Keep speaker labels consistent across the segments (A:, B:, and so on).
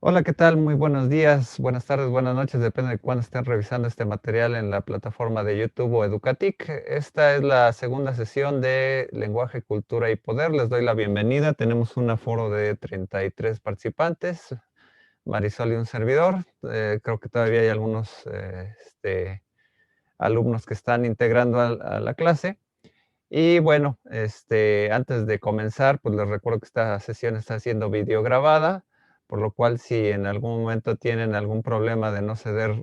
A: Hola, ¿qué tal? Muy buenos días, buenas tardes, buenas noches, depende de cuándo estén revisando este material en la plataforma de YouTube o Educatic. Esta es la segunda sesión de Lenguaje, Cultura y Poder. Les doy la bienvenida. Tenemos un aforo de 33 participantes, Marisol y un servidor. Creo que todavía hay algunos alumnos que están integrando a la clase. Y bueno, antes de comenzar, pues les recuerdo que esta sesión está siendo videograbada, por lo cual si en algún momento tienen algún problema de no ceder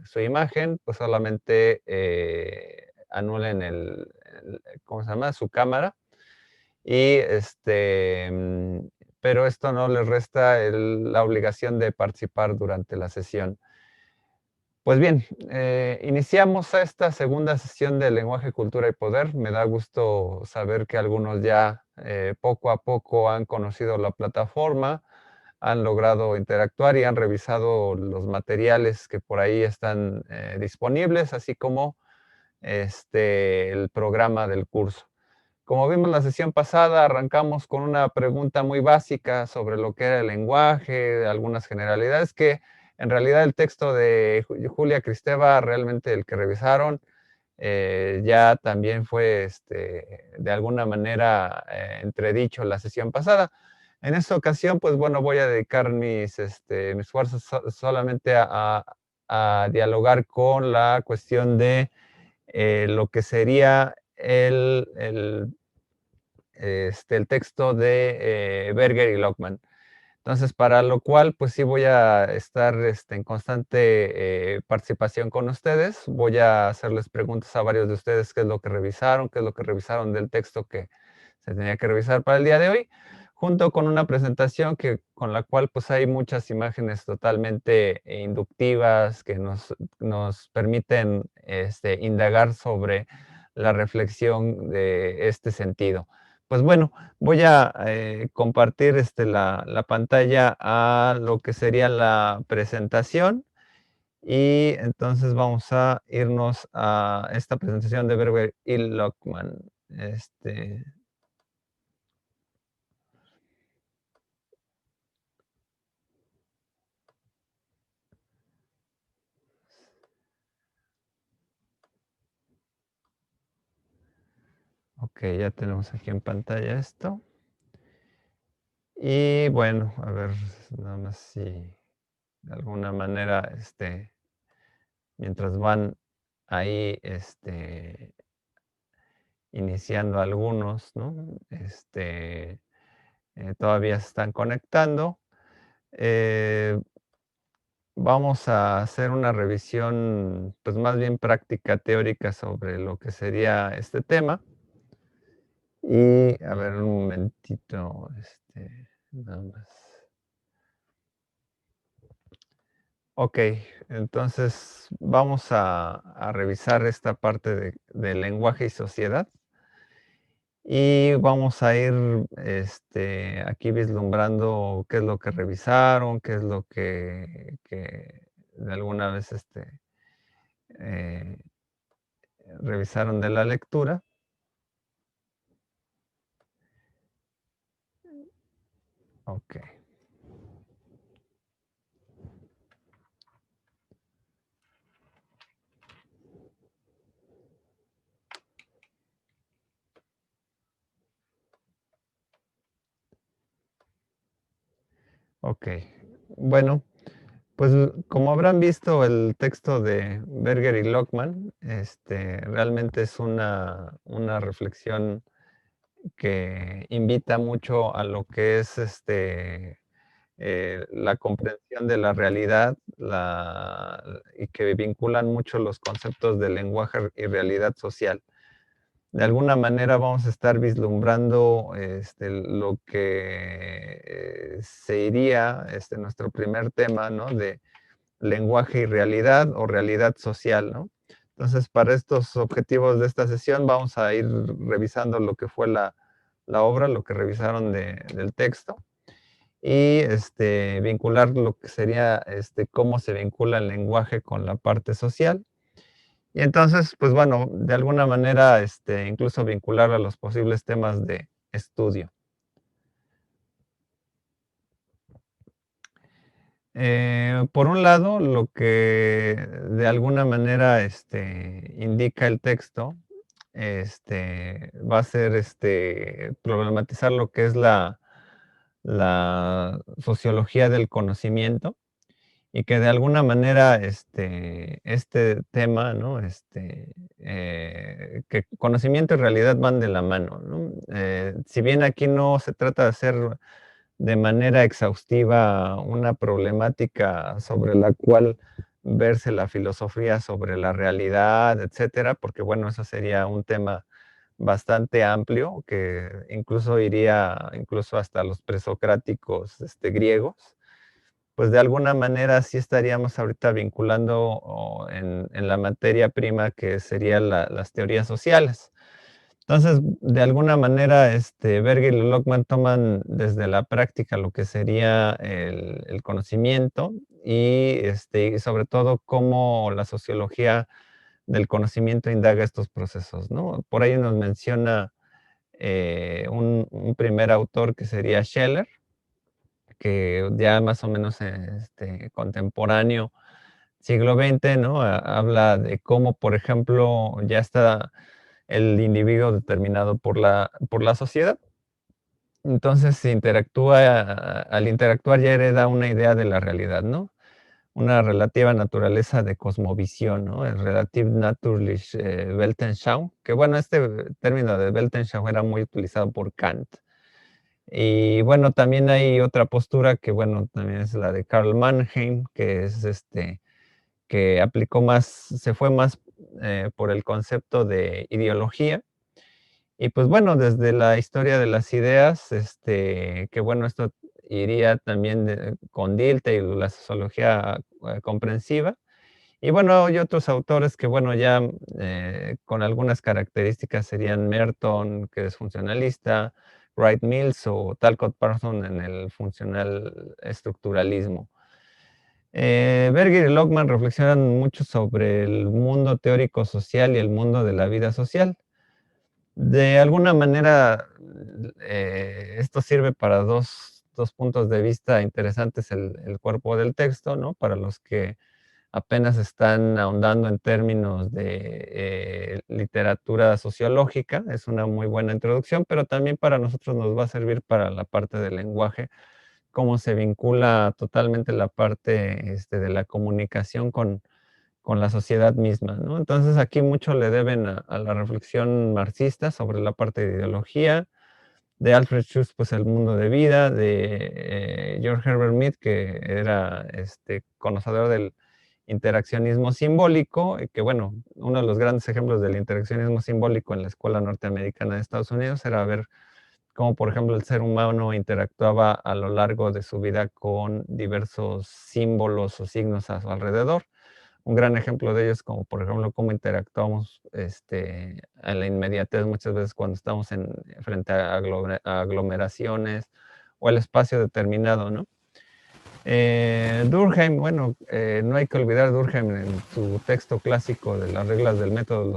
A: su imagen, pues solamente anulen ¿cómo se llama? Su cámara. Y pero esto no les resta la obligación de participar durante la sesión. Pues bien, iniciamos esta segunda sesión de Lenguaje, Cultura y Poder. Me da gusto saber que algunos ya poco a poco han conocido la plataforma, han logrado interactuar y han revisado los materiales que por ahí están disponibles, así como el programa del curso. Como vimos la sesión pasada, arrancamos con una pregunta muy básica sobre lo que era el lenguaje, algunas generalidades que en realidad el texto de Julia Kristeva, realmente el que revisaron, ya también fue de alguna manera entredicho la sesión pasada. En esta ocasión, pues bueno, voy a dedicar mis esfuerzos solamente a dialogar con la cuestión de lo que sería el texto de Berger y Lockman. Entonces, para lo cual, pues sí voy a estar en constante participación con ustedes. Voy a hacerles preguntas a varios de ustedes qué es lo que revisaron, qué es lo que revisaron del texto que se tenía que revisar para el día de hoy, junto con una presentación con la cual pues hay muchas imágenes totalmente inductivas que nos permiten indagar sobre la reflexión de este sentido. Pues bueno, voy a compartir la pantalla a lo que sería la presentación y entonces vamos a irnos a esta presentación de Berger y Lockman. Ok, ya tenemos aquí en pantalla esto. Y bueno, a ver, nada más si de alguna manera, mientras van ahí, iniciando algunos, ¿no? Todavía se están conectando. Eh, Vamos a hacer una revisión, pues más bien práctica teórica sobre lo que sería este tema. Y a ver, un momentito, nada más. Ok, entonces vamos a revisar esta parte de lenguaje y sociedad. Y vamos a ir aquí vislumbrando qué es lo que revisaron, qué es lo que de alguna vez eh, revisaron de la lectura. Ok, ok. Bueno, pues como habrán visto el texto de Berger y Lockman, realmente es una reflexión que invita mucho a lo que es la comprensión de la realidad y que vinculan mucho los conceptos de lenguaje y realidad social. De alguna manera vamos a estar vislumbrando lo que sería nuestro primer tema, ¿no? De lenguaje y realidad o realidad social, ¿no? Entonces, para estos objetivos de esta sesión vamos a ir revisando lo que fue la obra, lo que revisaron del texto y vincular lo que sería cómo se vincula el lenguaje con la parte social. Y entonces, pues bueno, de alguna manera incluso vincular a los posibles temas de estudio. Por un lado, lo que de alguna manera, indica el texto, va a ser, problematizar lo que es la sociología del conocimiento, y que de alguna manera, este tema, ¿no? Que conocimiento y realidad van de la mano, ¿no? Si bien aquí no se trata de hacer de manera exhaustiva una problemática sobre la cual verse la filosofía sobre la realidad, etcétera, porque bueno, eso sería un tema bastante amplio que incluso iría incluso hasta los presocráticos, griegos. Pues de alguna manera sí estaríamos ahorita vinculando en la materia prima que serían las teorías sociales. Entonces, de alguna manera, Berger y Lockman toman desde la práctica lo que sería el conocimiento y sobre todo cómo la sociología del conocimiento indaga estos procesos, ¿no? Por ahí nos menciona un primer autor que sería Scheller, que ya más o menos contemporáneo, siglo XX, ¿no? Habla de cómo, por ejemplo, ya está el individuo determinado por la sociedad. Entonces, se interactúa, al interactuar ya hereda una idea de la realidad, ¿no? Una relativa naturaleza de cosmovisión, ¿no? El Relative Natürliche Weltanschauung, que bueno, este término de Weltanschauung era muy utilizado por Kant. Y bueno, también hay otra postura que, bueno, también es la de Karl Mannheim, que es que aplicó más, se fue más por el concepto de ideología. Y pues bueno, desde la historia de las ideas, que bueno, esto iría también con Dilthey y la sociología comprensiva. Y bueno, hay otros autores que bueno, ya con algunas características serían Merton, que es funcionalista, Wright Mills o Talcott Parsons en el funcional estructuralismo. Berger y Lockman reflexionan mucho sobre el mundo teórico social y el mundo de la vida social. De alguna manera, esto sirve para dos puntos de vista interesantes, el cuerpo del texto, ¿no? Para los que apenas están ahondando en términos de literatura sociológica, es una muy buena introducción, pero también para nosotros nos va a servir para la parte del lenguaje, cómo se vincula totalmente la parte de la comunicación con la sociedad misma, ¿no? Entonces aquí mucho le deben a la reflexión marxista sobre la parte de ideología, de Alfred Schutz, pues el mundo de vida, de George Herbert Mead, que era conocedor del interaccionismo simbólico, que bueno, uno de los grandes ejemplos del interaccionismo simbólico en la escuela norteamericana de Estados Unidos era ver cómo, por ejemplo, el ser humano interactuaba a lo largo de su vida con diversos símbolos o signos a su alrededor. Un gran ejemplo de ello es como, por ejemplo, cómo interactuamos a la inmediatez muchas veces cuando estamos frente a aglomeraciones o el espacio determinado, ¿no? Durkheim, bueno, no hay que olvidar Durkheim en su texto clásico de las reglas del método,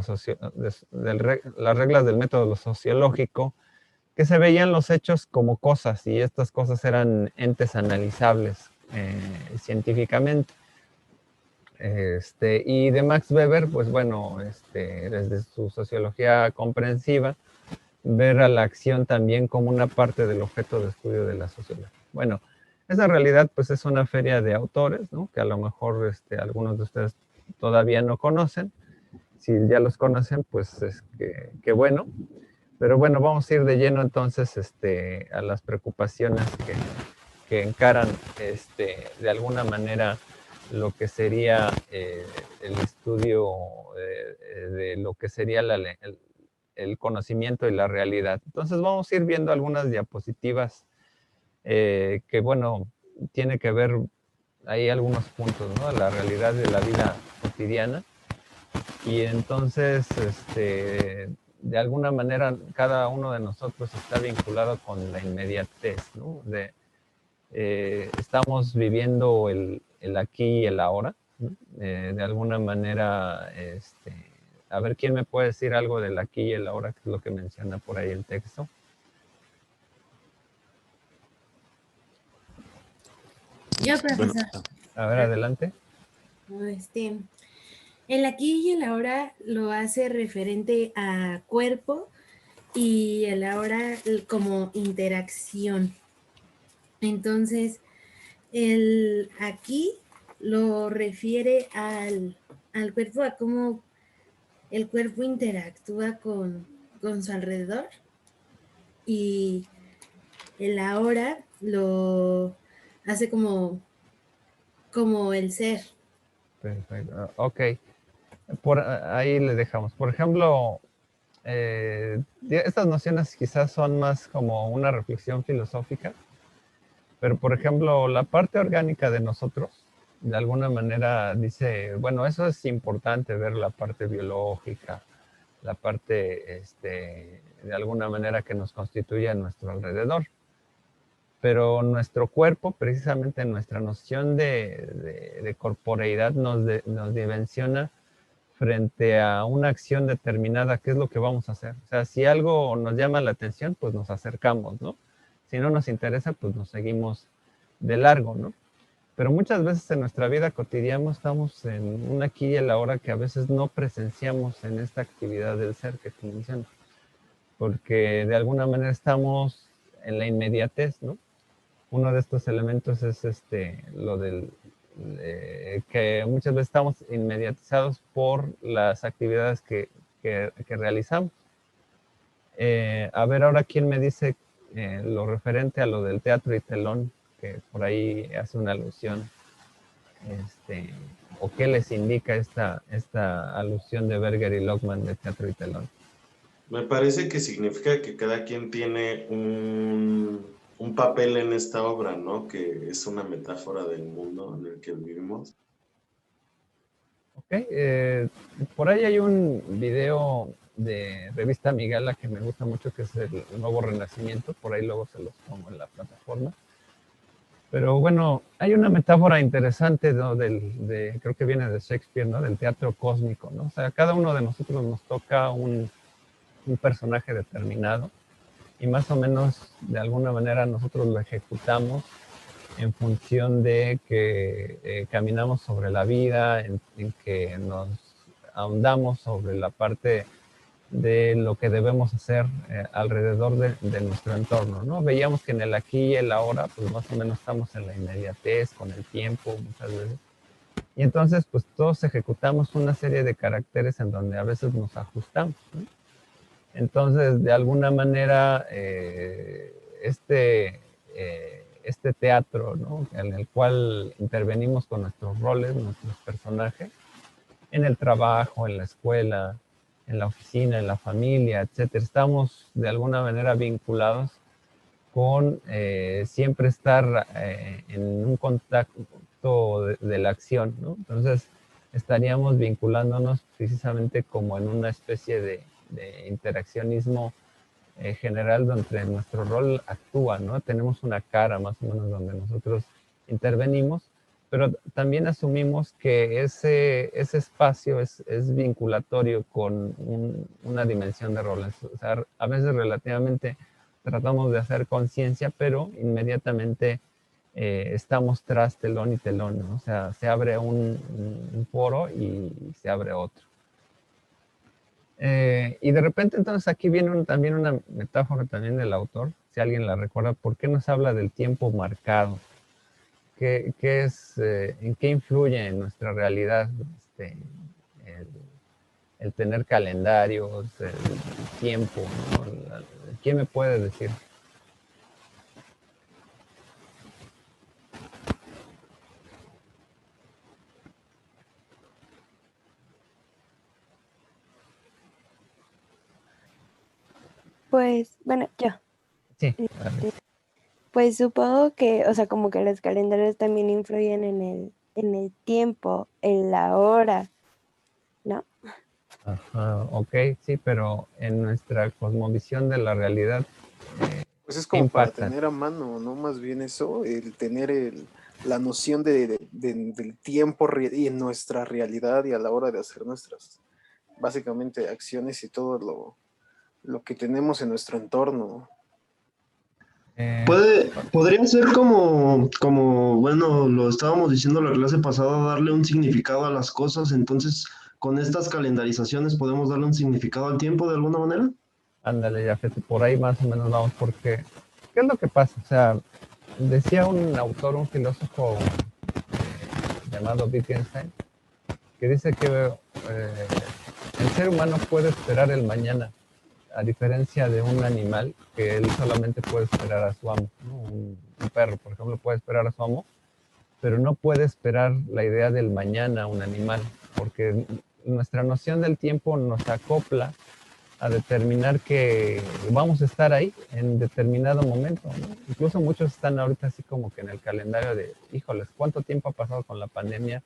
A: las reglas del método sociológico, que se veían los hechos como cosas y estas cosas eran entes analizables científicamente. Y de Max Weber, pues bueno, desde su sociología comprensiva, ver a la acción también como una parte del objeto de estudio de la sociología. Bueno, esa en realidad pues es una feria de autores, ¿no? Que a lo mejor algunos de ustedes todavía no conocen. Si ya los conocen, pues es que bueno. Pero bueno, vamos a ir de lleno entonces a las preocupaciones que encaran de alguna manera lo que sería el estudio de lo que sería el conocimiento y la realidad. Entonces vamos a ir viendo algunas diapositivas que, bueno, tiene que ver, hay algunos puntos, ¿no? La realidad de la vida cotidiana. Y entonces, de alguna manera, cada uno de nosotros está vinculado con la inmediatez, ¿no? Estamos viviendo el aquí y el ahora, ¿no? De alguna manera, a ver quién me puede decir algo del aquí y el ahora, que es lo que menciona por ahí el texto.
B: Yo,
C: Bueno,
B: profesor.
A: A ver, adelante.
B: Este, el aquí y el ahora lo hace referente a cuerpo y el ahora como interacción. Entonces, el aquí lo refiere al cuerpo, a cómo el cuerpo interactúa con su alrededor, y el ahora lo hace como el ser.
A: Perfecto. Ok. Ahí le dejamos. Por ejemplo, estas nociones quizás son más como una reflexión filosófica, pero por ejemplo, la parte orgánica de nosotros, de alguna manera dice, bueno, eso es importante ver la parte biológica, la parte, de alguna manera que nos constituye a nuestro alrededor. Pero nuestro cuerpo, precisamente nuestra noción de corporeidad nos dimensiona frente a una acción determinada, ¿qué es lo que vamos a hacer? O sea, si algo nos llama la atención, pues nos acercamos, ¿no? Si no nos interesa, pues nos seguimos de largo, ¿no? Pero muchas veces en nuestra vida cotidiana estamos en un aquí y el ahora que a veces no presenciamos en esta actividad del ser que te menciono, porque de alguna manera estamos en la inmediatez, ¿no? Uno de estos elementos es lo del que muchas veces estamos inmediatizados por las actividades que realizamos. A ver, ahora quién me dice lo referente a lo del teatro y telón, que por ahí hace una alusión, este, o qué les indica esta alusión de Berger y Lockman de teatro y telón.
C: me parece que significa que cada quien tiene un papel en esta obra, ¿no? Que es una metáfora del mundo en el que vivimos.
A: Ok, por ahí hay un video de Revista Miguela que me gusta mucho, que es el Nuevo Renacimiento, por ahí luego se los pongo en la plataforma. Pero bueno, hay una metáfora interesante, ¿no? Creo que viene de Shakespeare, ¿no? Del teatro cósmico, ¿no? O sea, cada uno de nosotros nos toca un personaje determinado y más o menos de alguna manera nosotros lo ejecutamos en función de que caminamos sobre la vida, en que nos ahondamos sobre la parte de lo que debemos hacer alrededor de nuestro entorno, ¿no? Veíamos que en el aquí y el ahora, pues más o menos estamos en la inmediatez, con el tiempo, muchas veces. Y entonces, pues todos ejecutamos una serie de caracteres en donde a veces nos ajustamos, ¿no? Entonces, de alguna manera, este teatro, ¿no? En el cual intervenimos con nuestros roles, nuestros personajes, en el trabajo, en la escuela, en la oficina, en la familia, etcétera. Estamos de alguna manera vinculados con siempre estar en un contacto de la acción, ¿no? Entonces, estaríamos vinculándonos precisamente como en una especie de interaccionismo general donde nuestro rol actúa, ¿no? Tenemos una cara más o menos donde nosotros intervenimos, pero también asumimos que ese espacio es vinculatorio con una dimensión de roles. O sea, a veces relativamente tratamos de hacer conciencia, pero inmediatamente estamos tras telón y telón, ¿no? O sea, se abre un foro y se abre otro. Y de repente entonces aquí viene también una metáfora también del autor, si alguien la recuerda, ¿por qué nos habla del tiempo marcado? ¿En qué influye en nuestra realidad el, el tener calendarios, el tiempo, ¿no? ¿Quién me puede decir?
D: Pues, bueno, yo.
A: Sí,
D: Este, pues supongo que, o sea, como que los calendarios también influyen en el tiempo, en la hora, ¿no?
A: ajá, ok, sí, pero en nuestra cosmovisión de la realidad,
E: Pues es
A: ¿qué
E: como para
A: impactan?
E: tener a mano, ¿no? Más bien eso, el tener la noción del tiempo y en nuestra realidad y a la hora de hacer nuestras, básicamente, acciones y todo lo que tenemos en nuestro entorno.
F: Podría ser como, bueno, lo estábamos diciendo la clase pasada, darle un significado a las cosas, entonces con estas calendarizaciones podemos darle un significado al tiempo de alguna manera.
A: Ándale, ya, por ahí más o menos vamos, porque ¿qué es lo que pasa? O sea, decía un autor, un filósofo llamado Wittgenstein, que dice que el ser humano puede esperar el mañana, a diferencia de un animal que él solamente puede esperar a su amo, ¿no? Un perro, por ejemplo, puede esperar a su amo, pero no puede esperar la idea del mañana un animal, porque nuestra noción del tiempo nos acopla a determinar que vamos a estar ahí en determinado momento, ¿no? Incluso muchos están ahorita así como que en el calendario de, híjoles, ¿cuánto tiempo ha pasado con la pandemia?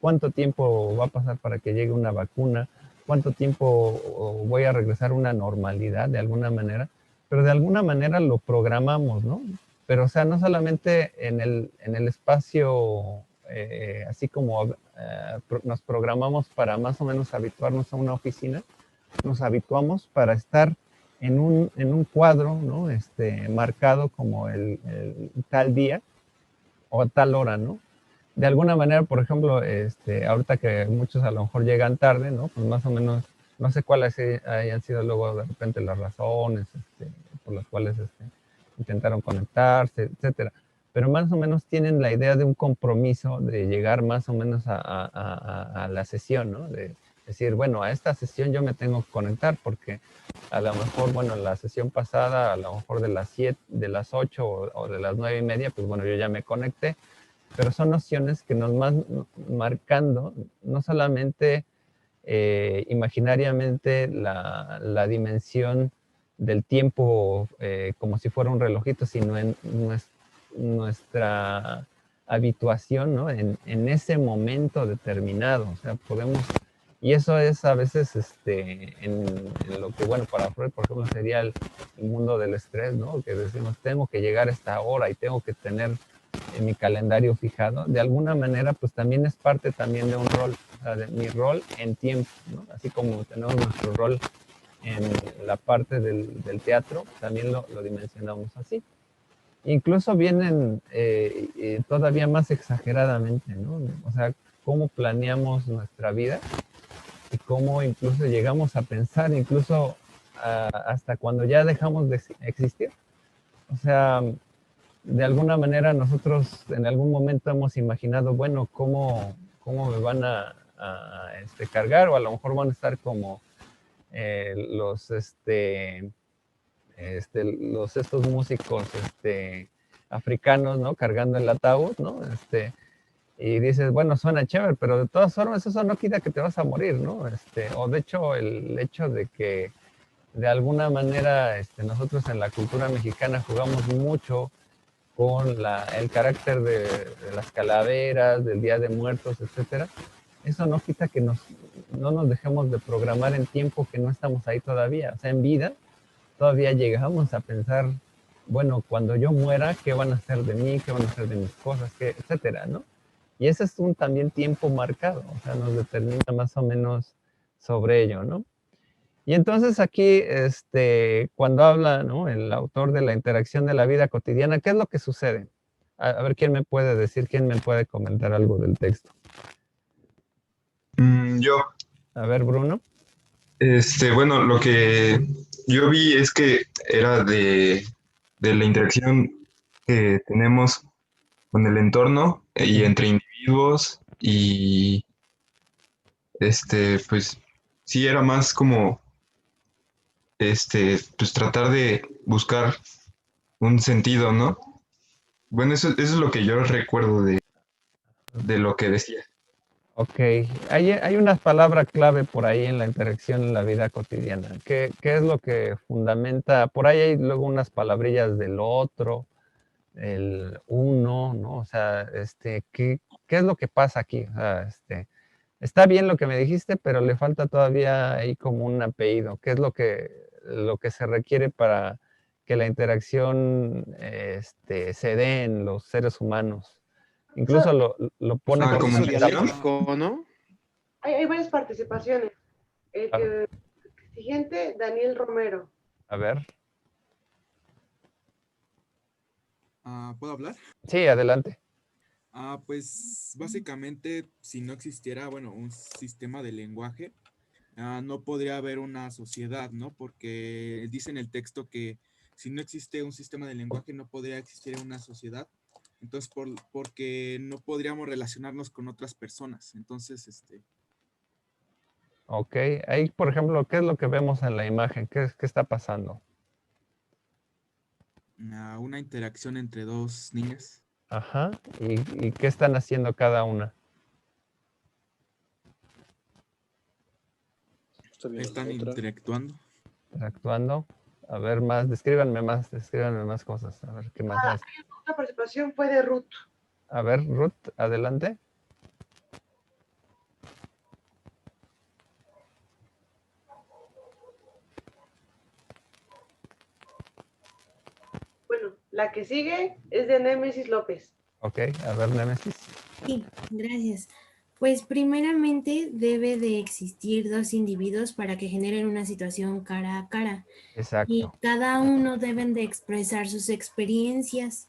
A: ¿Cuánto tiempo va a pasar para que llegue una vacuna? ¿Cuánto tiempo voy a regresar a una normalidad de alguna manera? Pero de alguna manera lo programamos, ¿no? Pero, o sea, no solamente en el espacio, así como nos programamos para más o menos habituarnos a una oficina, nos habituamos para estar en un cuadro, ¿no? Marcado como el tal día o tal hora, ¿no? De alguna manera, por ejemplo, ahorita que muchos a lo mejor llegan tarde, ¿no? Pues más o menos, no sé cuáles hayan sido luego de repente las razones por las cuales intentaron conectarse, etcétera. Pero más o menos tienen la idea de un compromiso de llegar más o menos a la sesión, ¿no? De decir, bueno, a esta sesión yo me tengo que conectar porque a lo mejor, bueno, la sesión pasada, a lo mejor de las 7, de las 8 o de las 9:30, pues bueno, yo ya me conecté, pero son nociones que nos van marcando no solamente imaginariamente la dimensión del tiempo como si fuera un relojito, sino en nuestra habituación, ¿no? En ese momento determinado. O sea, podemos, y eso es a veces en lo que, bueno, para Freud, por ejemplo, sería el mundo del estrés, ¿no? Que decimos, tengo que llegar a esta hora y tengo que tener en mi calendario fijado, de alguna manera pues también es parte también de un rol, o sea, de mi rol en tiempo, ¿no? Así como tenemos nuestro rol en la parte del teatro, también lo dimensionamos así. Incluso vienen todavía más exageradamente, ¿no? O sea, cómo planeamos nuestra vida y cómo incluso llegamos a pensar, incluso hasta cuando ya dejamos de existir. O sea, de alguna manera nosotros en algún momento hemos imaginado, bueno, cómo me van a cargar, o a lo mejor van a estar como los, estos músicos africanos, ¿no? Cargando el ataúd, ¿no? Y dices, bueno, suena chévere, pero de todas formas eso no quita que te vas a morir, ¿no? O de hecho el hecho de que de alguna manera nosotros en la cultura mexicana jugamos mucho con el carácter de las calaveras, del Día de Muertos, etcétera, eso no quita que no nos dejemos de programar en tiempo que no estamos ahí todavía. O sea, en vida todavía llegamos a pensar, bueno, cuando yo muera, ¿qué van a hacer de mí? ¿Qué van a hacer de mis cosas? Etcétera, ¿no? Y ese es un también tiempo marcado, o sea, nos determina más o menos sobre ello, ¿no? Y entonces aquí, cuando habla, ¿no? El autor de la interacción de la vida cotidiana, ¿qué es lo que sucede? A ver, ¿quién me puede decir, quién me puede comentar algo del texto?
G: Yo,
A: A ver, Bruno.
G: bueno, lo que yo vi es que era de la interacción que tenemos con el entorno y entre individuos y pues sí era más como pues tratar de buscar un sentido, ¿no? Bueno, eso es lo que yo recuerdo de lo que decía.
A: Ok, hay una palabra clave por ahí en la interacción en la vida cotidiana. ¿Qué es lo que fundamenta? Por ahí hay luego unas palabrillas del otro, el uno, ¿no? O sea, ¿qué es lo que pasa aquí? O sea, está bien lo que me dijiste, pero le falta todavía ahí como un apellido. ¿Qué es lo que se requiere para que la interacción se dé en los seres humanos? Incluso lo pone
G: Ah,
A: como
E: Proceso
A: una etapa.
E: dialéctico, ¿no?
H: Hay varias participaciones. Siguiente, Daniel Romero.
A: A ver.
I: ¿Puedo hablar?
A: Sí, adelante.
I: Pues básicamente, si no existiera, bueno, un sistema de lenguaje, no podría haber una sociedad, ¿no? Porque dice en el texto que si no existe un sistema de lenguaje, no podría existir una sociedad. Entonces, porque no podríamos relacionarnos con otras personas. Entonces,
A: Ok, ahí, por ejemplo, ¿qué es lo que vemos en la imagen? ¿Qué está pasando?
I: una interacción entre dos niñas.
A: Ajá, ¿y qué están haciendo cada una?
E: Está viendo la
I: Están
E: otra.
I: interactuando.
A: Interactuando. A ver, descríbanme más cosas. A ver, ¿qué más hace?
H: Otra participación fue de Ruth.
A: A ver, Ruth, adelante.
H: Bueno, la que sigue es de Némesis López.
A: Ok, a ver, Némesis.
B: Sí, gracias. Pues primeramente debe de existir dos individuos para que generen una situación cara a cara. Y
A: Exacto.
B: cada uno deben de expresar sus experiencias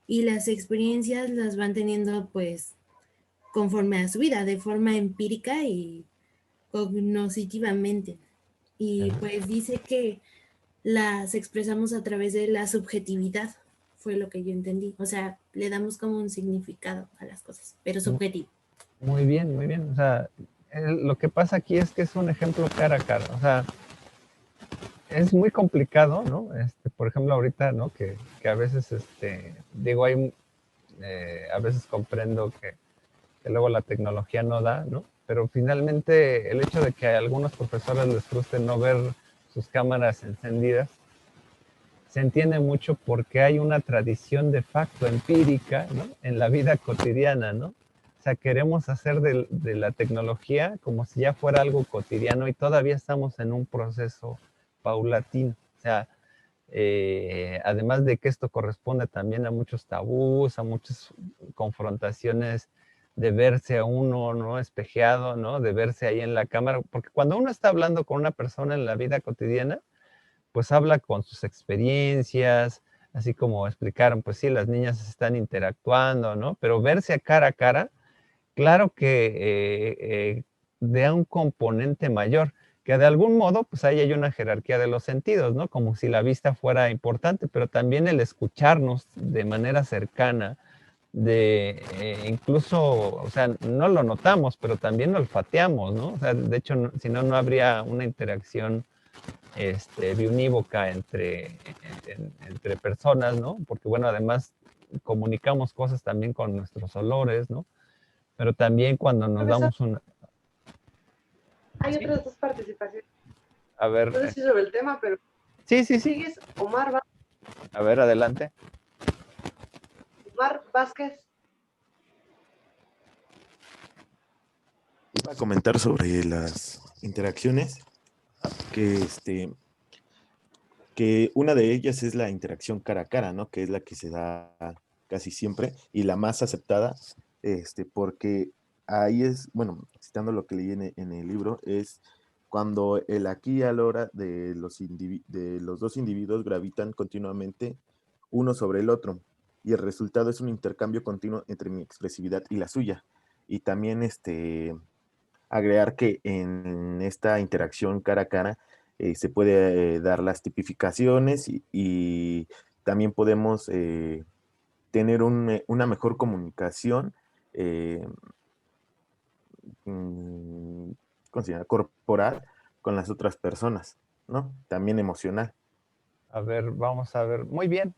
B: y las experiencias las van teniendo pues conforme a su vida, de forma empírica y cognitivamente. Y pues dice que las expresamos a través de la subjetividad, fue lo que yo entendí. O sea, le damos como un significado a las cosas, pero subjetivo.
A: Muy bien, muy bien. O sea, lo que pasa aquí es que es un ejemplo cara a cara. O sea, es muy complicado, ¿no? Por ejemplo, ahorita, ¿no? Que a veces, digo, a veces comprendo que luego la tecnología no da, ¿no? Pero finalmente el hecho de que a algunos profesores les frustre no ver sus cámaras encendidas, se entiende mucho porque hay una tradición de facto empírica, ¿no? En la vida cotidiana, ¿no? O sea, queremos hacer de la tecnología como si ya fuera algo cotidiano y todavía estamos en un proceso paulatino. O sea, además de que esto corresponde también a muchos tabús, a muchas confrontaciones de verse a uno, ¿no? Espejeado, ¿no? De verse ahí en la cámara, porque cuando uno está hablando con una persona en la vida cotidiana, pues habla con sus experiencias, así como explicaron, pues sí, las niñas están interactuando, ¿no? Pero verse a cara, claro que da un componente mayor, que de algún modo, pues ahí hay una jerarquía de los sentidos, ¿no? Como si la vista fuera importante, pero también el escucharnos de manera cercana, incluso, o sea, no lo notamos, pero también lo olfateamos, ¿no? O sea, de hecho, si no, no habría una interacción biunívoca entre personas, ¿no? Porque, bueno, además comunicamos cosas también con nuestros olores, ¿no? Pero también cuando nos
H: Profesor,
A: damos una...
H: hay
A: ¿Sí?
H: otras dos participaciones.
A: A ver,
H: No sé si sobre el tema, pero
A: sí, sí, sí.
H: sigues Omar,
A: A ver, adelante.
H: Omar Vázquez.
J: Iba a comentar sobre las interacciones, que que una de ellas es la interacción cara a cara, ¿no? Que es la que se da casi siempre y la más aceptada, porque ahí es, bueno, citando lo que leí en el libro, es cuando el aquí y a la hora de de los dos individuos gravitan continuamente uno sobre el otro y el resultado es un intercambio continuo entre mi expresividad y la suya. Y también agregar que en esta interacción cara a cara se puede dar las tipificaciones y también podemos tener una mejor comunicación eh, mm, ¿cómo se llama? Corporal con las otras personas, ¿no? También emocional.
A: A ver, vamos a ver. Muy bien,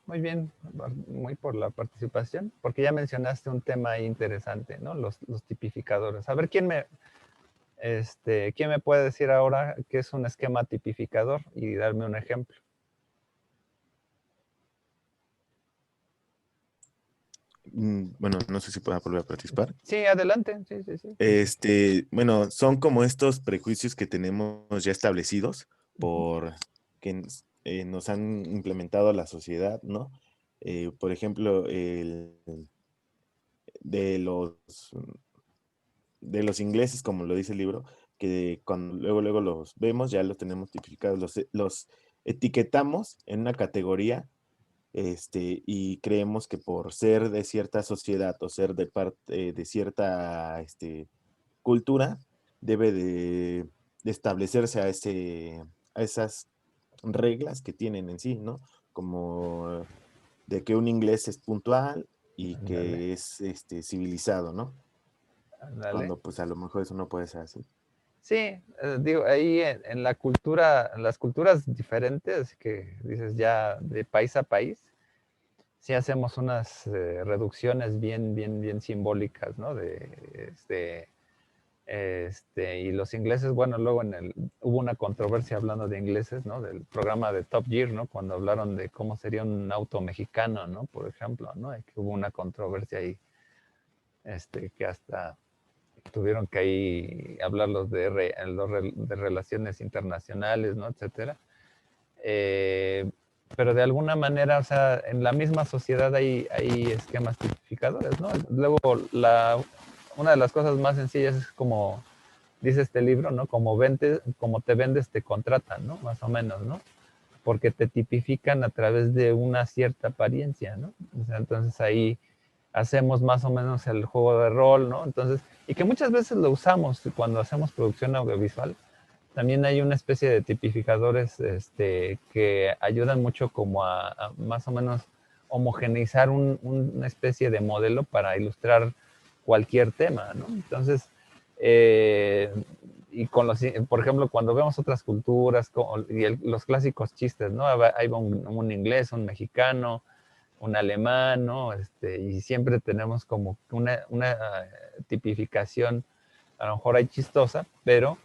A: muy por la participación, porque ya mencionaste un tema ahí interesante, ¿no? Los tipificadores. A ver, ¿quién me puede decir ahora qué es un esquema tipificador y darme un ejemplo?
J: Bueno, no sé si pueda volver a participar.
A: Sí, adelante. Sí, sí, sí.
J: Bueno, son como estos prejuicios que tenemos ya establecidos por que nos han implementado a la sociedad, ¿no? Por ejemplo, de los de los ingleses, como lo dice el libro, que cuando luego los vemos, ya los tenemos tipificados, los etiquetamos en una categoría y creemos que por ser de cierta sociedad o ser de parte de cierta cultura, debe de establecerse a esas reglas que tienen en sí, ¿no? Como de que un inglés es puntual y
A: Ándale,
J: que es civilizado, ¿no?
A: ándale.
J: Cuando pues a lo mejor eso no puede ser así.
A: Sí, digo, ahí en la cultura, en las culturas diferentes, que dices ya de país a país, sí hacemos unas reducciones bien simbólicas, ¿no? Y los ingleses, bueno, luego hubo una controversia hablando de ingleses, ¿no? Del programa de Top Gear, ¿no? Cuando hablaron de cómo sería un auto mexicano, ¿no? Por ejemplo, ¿no? Y que hubo una controversia ahí, que hasta tuvieron que ahí hablarlos de relaciones internacionales, ¿no? Etcétera. Eh, pero de alguna manera, o sea, en la misma sociedad hay esquemas tipificadores, ¿no? Luego, una de las cosas más sencillas es como dice este libro, ¿no? Como te vendes, te contratan, ¿no? Más o menos, ¿no? Porque te tipifican a través de una cierta apariencia, ¿no? O sea, entonces ahí hacemos más o menos el juego de rol, ¿no? Entonces, y que muchas veces lo usamos cuando hacemos producción audiovisual. También hay una especie de tipificadores que ayudan mucho como a más o menos homogeneizar una especie de modelo para ilustrar cualquier tema, ¿no? Entonces, eh, por ejemplo, cuando vemos otras culturas los clásicos chistes, ¿no? Ahí va un inglés, un mexicano, un alemán, ¿no? Y siempre tenemos como una tipificación, a lo mejor hay chistosa, pero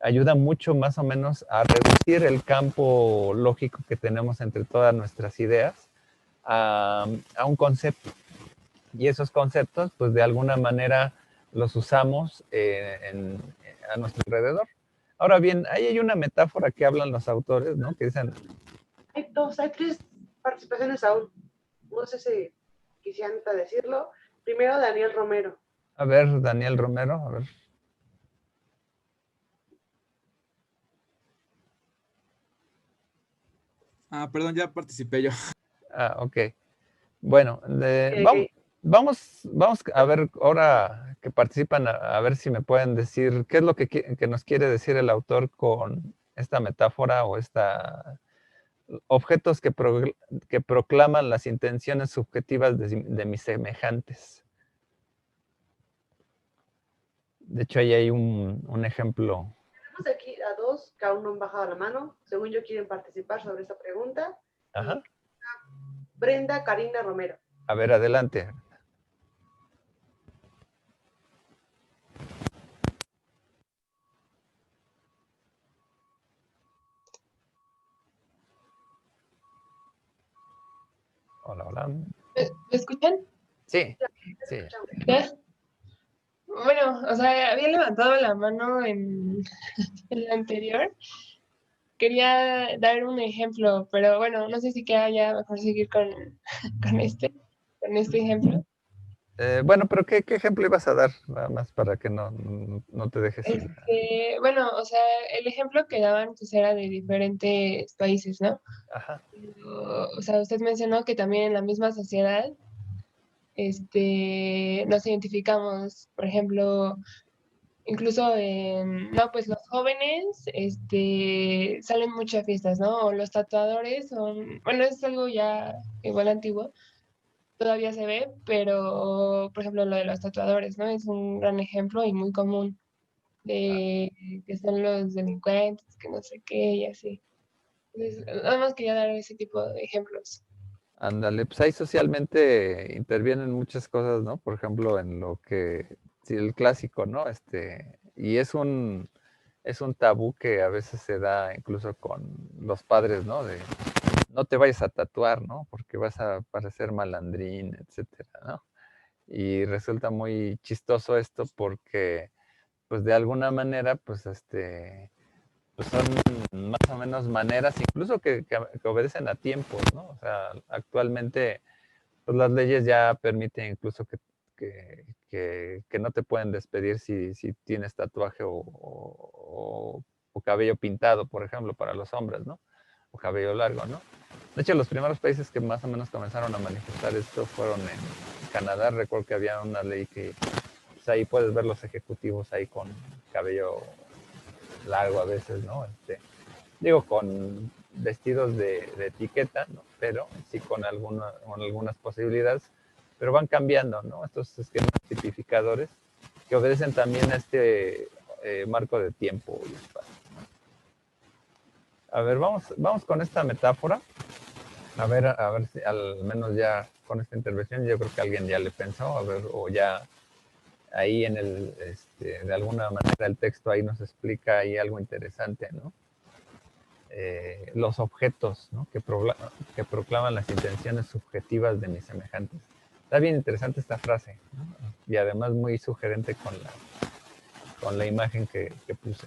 A: ayuda mucho más o menos a reducir el campo lógico que tenemos entre todas nuestras ideas a un concepto. Y esos conceptos, pues de alguna manera los usamos a nuestro alrededor. Ahora bien, ahí hay una metáfora que hablan los autores, ¿no? Que dicen...
H: Hay tres participaciones aún. No sé si quisieran decirlo. Primero, Daniel Romero.
A: A ver, Daniel Romero, a ver.
I: Perdón, ya participé yo.
A: Ok. Bueno, vamos a ver ahora que participan, a ver si me pueden decir qué es lo que nos quiere decir el autor con esta metáfora o objetos que proclaman las intenciones subjetivas de mis semejantes. De hecho, ahí hay un ejemplo.
H: Tenemos aquí a dos que aún no han bajado la mano. Según yo, quieren participar sobre esta pregunta.
A: Ajá.
H: Brenda Karina Romero.
A: A ver, adelante. Hola, hola.
K: ¿Me escuchan?
A: Sí, sí.
K: ¿Ya? Bueno, o sea, había levantado la mano en el anterior. Quería dar un ejemplo, pero bueno, no sé si queda ya mejor seguir con este ejemplo.
A: Bueno, pero ¿qué ejemplo ibas a dar? Nada más para que no te dejes.
K: Bueno, o sea, el ejemplo que daban pues era de diferentes países, ¿no?
A: Ajá.
K: O sea, usted mencionó que también en la misma sociedad nos identificamos, por ejemplo, incluso no, pues los jóvenes, salen muchas fiestas, ¿no? O los tatuadores son, bueno, es algo ya igual antiguo, todavía se ve, pero, por ejemplo, lo de los tatuadores, ¿no? Es un gran ejemplo y muy común de que son los delincuentes, que no sé qué y así. Entonces, nada más quería dar ese tipo de ejemplos.
A: Ándale, pues ahí socialmente intervienen muchas cosas, ¿no? Por ejemplo, sí, el clásico, ¿no? Y es un tabú que a veces se da incluso con los padres, ¿no? De no te vayas a tatuar, ¿no? Porque vas a parecer malandrín, etcétera, ¿no? Y resulta muy chistoso esto porque, pues de alguna manera, pues pues son más o menos maneras, incluso que obedecen a tiempos, ¿no? O sea, actualmente pues las leyes ya permiten incluso que no te pueden despedir si tienes tatuaje o cabello pintado, por ejemplo, para los hombres, ¿no? cabello largo, ¿no? De hecho, los primeros países que más o menos comenzaron a manifestar esto fueron en Canadá. Recuerdo que había una ley que pues, ahí puedes ver los ejecutivos ahí con cabello largo a veces, ¿no? Digo, con vestidos de etiqueta, ¿no? Pero sí con algunas posibilidades, pero van cambiando, ¿no? Estos esquemas tipificadores que obedecen también a este marco de tiempo y espacio, ¿no? A ver, vamos con esta metáfora. A ver si al menos ya con esta intervención yo creo que alguien ya le pensó, a ver, o ya ahí en de alguna manera el texto ahí nos explica ahí algo interesante, ¿no? Los objetos, ¿no? que proclaman las intenciones subjetivas de mis semejantes. Está bien interesante esta frase, ¿no? Y además muy sugerente con la imagen que puse.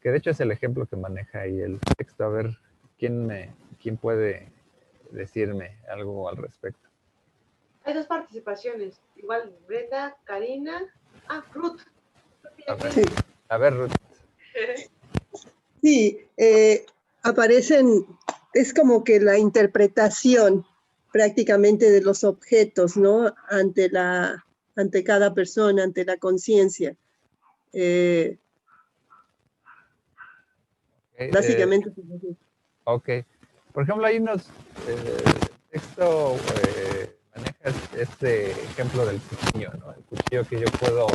A: Que de hecho es el ejemplo que maneja ahí el texto. A ver, ¿quién puede decirme algo al respecto?
H: Hay 2 participaciones. Igual Brenda, Karina. Ruth.
L: Sí.
A: A ver, Ruth.
L: Sí, aparecen, es como que la interpretación prácticamente de los objetos, ¿no? Ante cada persona, ante la conciencia. Básicamente.
A: Ok. Por ejemplo, hay unos texto maneja este ejemplo del cuchillo, ¿no? El cuchillo que yo puedo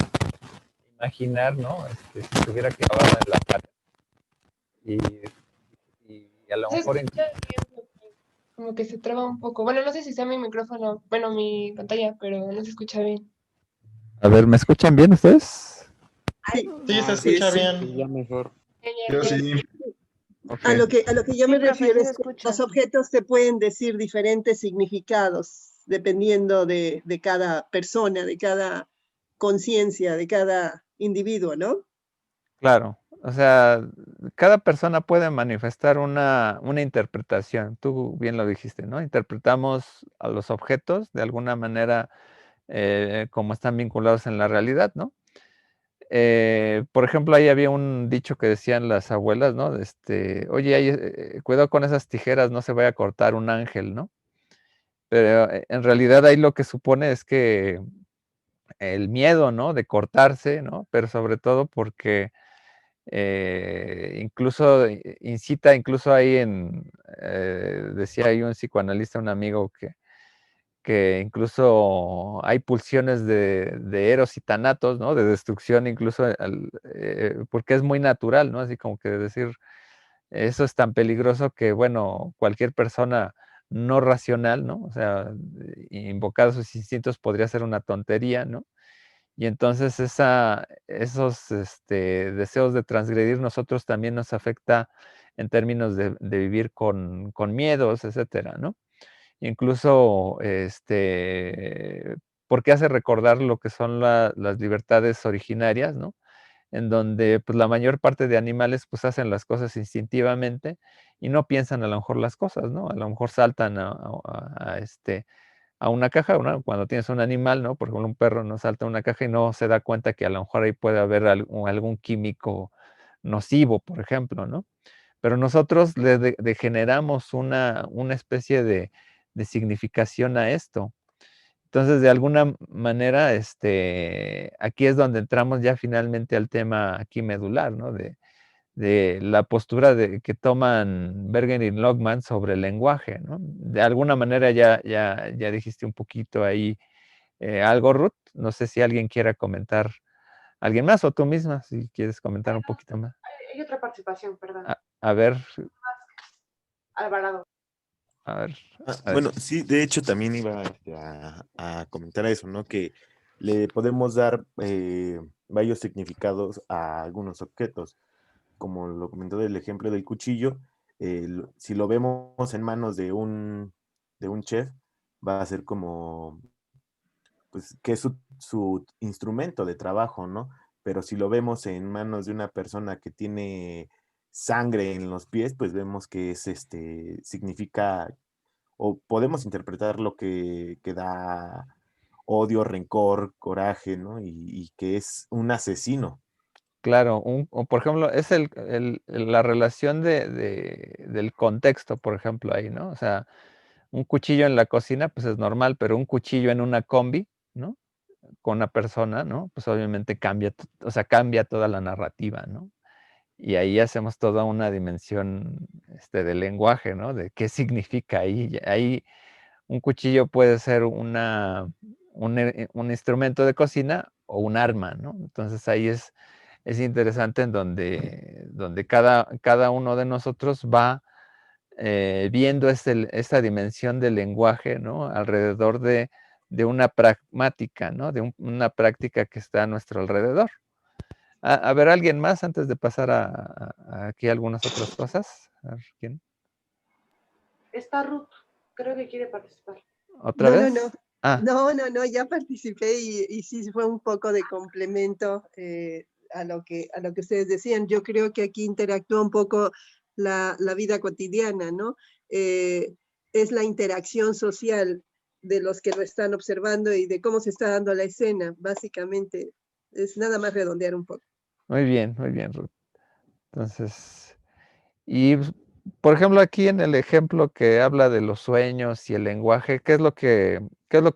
A: imaginar, ¿no? Si estuviera clavado en la pared. Y a lo mejor...
K: Como que se traba un poco. Bueno, no sé si sea mi micrófono, bueno, mi pantalla, pero no se escucha bien.
A: A ver, ¿me escuchan bien ustedes?
M: Sí, se escucha bien.
E: Sí, ya mejor.
G: Yo sí.
A: Okay.
L: A lo que yo me refiero es que
D: escucha.
L: los objetos te pueden decir diferentes significados dependiendo de cada persona, de cada conciencia, de cada individuo, ¿no?
A: Claro, o sea, cada persona puede manifestar una interpretación. Tú bien lo dijiste, ¿no? Interpretamos a los objetos de alguna manera como están vinculados en la realidad, ¿no? Por ejemplo, ahí había un dicho que decían las abuelas, ¿no? Oye, cuidado con esas tijeras, no se vaya a cortar un ángel, ¿no? Pero en realidad ahí lo que supone es que el miedo, ¿no? De cortarse, ¿no? Pero sobre todo porque incluso incita, incluso ahí decía ahí un psicoanalista, un amigo, que incluso hay pulsiones de eros y tanatos, ¿no? De destrucción, incluso porque es muy natural, ¿no? Así como que decir, eso es tan peligroso que, bueno, cualquier persona no racional, ¿no? O sea, invocar sus instintos podría ser una tontería, ¿no? Y entonces esos deseos de transgredir nosotros también nos afecta en términos de vivir con miedos, etcétera, ¿no? Incluso, porque hace recordar lo que son las libertades originarias, ¿no? En donde pues, la mayor parte de animales pues hacen las cosas instintivamente y no piensan a lo mejor las cosas, ¿no? A lo mejor saltan a una caja, ¿no? Cuando tienes un animal, ¿no? Por ejemplo, un perro no salta a una caja y no se da cuenta que a lo mejor ahí puede haber algún químico nocivo, por ejemplo, ¿no? Pero nosotros le generamos una especie de significación a esto. Entonces, de alguna manera, aquí es donde entramos ya finalmente al tema aquí medular, ¿no? De la postura que toman Berger y Logman sobre el lenguaje, ¿no? De alguna manera ya dijiste un poquito ahí algo, Ruth. No sé si alguien quiera comentar, alguien más o tú misma, si quieres comentar un poquito más.
H: Hay otra participación, perdón.
A: A ver.
H: Alvarado.
A: A ver.
J: Bueno, sí, de hecho también iba a comentar eso, ¿no? Que le podemos dar varios significados a algunos objetos. Como lo comentó del ejemplo del cuchillo, si lo vemos en manos de un chef, va a ser como, pues, que es su instrumento de trabajo, ¿no? Pero si lo vemos en manos de una persona que tiene sangre en los pies, pues vemos que significa, o podemos interpretar lo que da odio, rencor, coraje, ¿no? Y que es un asesino.
A: claro. O por ejemplo, es la relación del contexto, por ejemplo, ahí, ¿no? O sea, un cuchillo en la cocina, pues es normal, pero un cuchillo en una combi, ¿no? Con una persona, ¿no? Pues obviamente cambia, o sea, cambia toda la narrativa, ¿no? Y ahí hacemos toda una dimensión del lenguaje, ¿no? De qué significa ahí. Ahí un cuchillo puede ser un instrumento de cocina o un arma, ¿no? Entonces ahí es interesante en donde cada uno de nosotros va viendo esta dimensión del lenguaje, ¿no? Alrededor de una pragmática, ¿no? De una práctica que está a nuestro alrededor. A ver, ¿alguien más antes de pasar a aquí algunas otras cosas? A ver, ¿quién?
H: Está Ruth, creo que quiere participar.
A: ¿Otra vez?
L: No, ya participé y sí fue un poco de complemento a lo que ustedes decían. Yo creo que aquí interactúa un poco la vida cotidiana, ¿no? Es la interacción social de los que lo están observando y de cómo se está dando la escena, básicamente. Es nada más redondear un poco.
A: Muy bien, Ruth. Entonces, y por ejemplo, aquí en el ejemplo que habla de los sueños y el lenguaje, ¿qué es lo que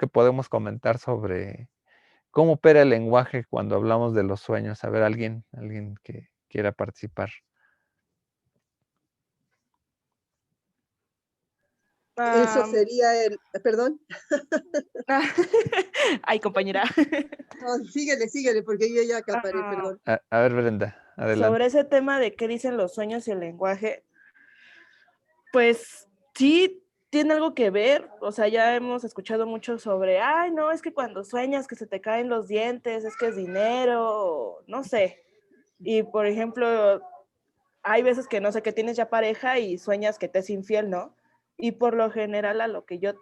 A: podemos comentar sobre cómo opera el lenguaje cuando hablamos de los sueños? A ver, alguien que quiera participar.
L: Eso sería perdón.
N: Ay, compañera.
L: No, síguele, porque yo ya acaparé, perdón.
A: A ver, Brenda, adelante.
N: Sobre ese tema de qué dicen los sueños y el lenguaje, pues sí tiene algo que ver. O sea, ya hemos escuchado mucho sobre, ay, no, es que cuando sueñas que se te caen los dientes, es que es dinero, no sé. Y por ejemplo, hay veces que no sé, que tienes ya pareja y sueñas que te es infiel, ¿no? Y por lo general a lo que yo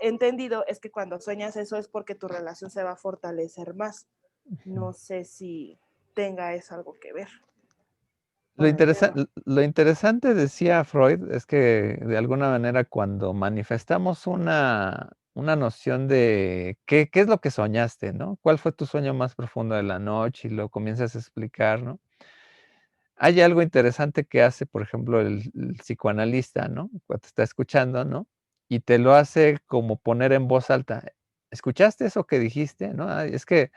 N: he entendido es que cuando sueñas eso es porque tu relación se va a fortalecer más. No sé si tenga eso algo que ver.
A: Lo interesante, decía Freud, es que de alguna manera cuando manifestamos una noción de qué es lo que soñaste, ¿no? ¿Cuál fue tu sueño más profundo de la noche? Y lo comienzas a explicar, ¿no? Hay algo interesante que hace, por ejemplo, el psicoanalista, ¿no? Cuando te está escuchando, ¿no? Y te lo hace como poner en voz alta. ¿Escuchaste eso que dijiste? ¿No? Ay, es que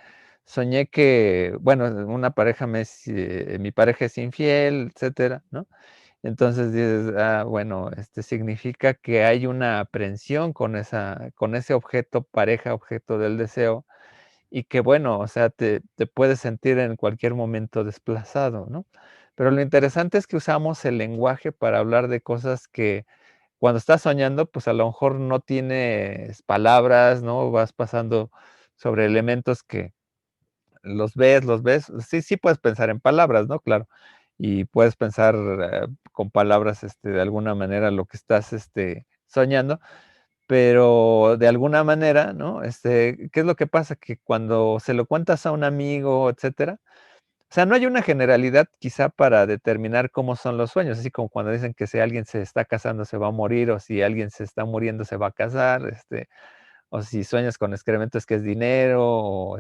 A: soñé que, bueno, una pareja mi pareja es infiel, etcétera, ¿no? Entonces dices, bueno, significa que hay una aprensión con ese objeto, pareja, objeto del deseo, y que bueno, o sea, te puedes sentir en cualquier momento desplazado, ¿no? Pero lo interesante es que usamos el lenguaje para hablar de cosas que cuando estás soñando, pues a lo mejor no tienes palabras, ¿no? Vas pasando sobre elementos que los ves. Sí puedes pensar en palabras, ¿no? Claro. Y puedes pensar con palabras, de alguna manera lo que estás, soñando, pero de alguna manera, ¿no? ¿Qué es lo que pasa? Que cuando se lo cuentas a un amigo, etcétera, o sea, no hay una generalidad quizá para determinar cómo son los sueños, así como cuando dicen que si alguien se está casando se va a morir, o si alguien se está muriendo se va a casar, o si sueñas con excremento es que es dinero, o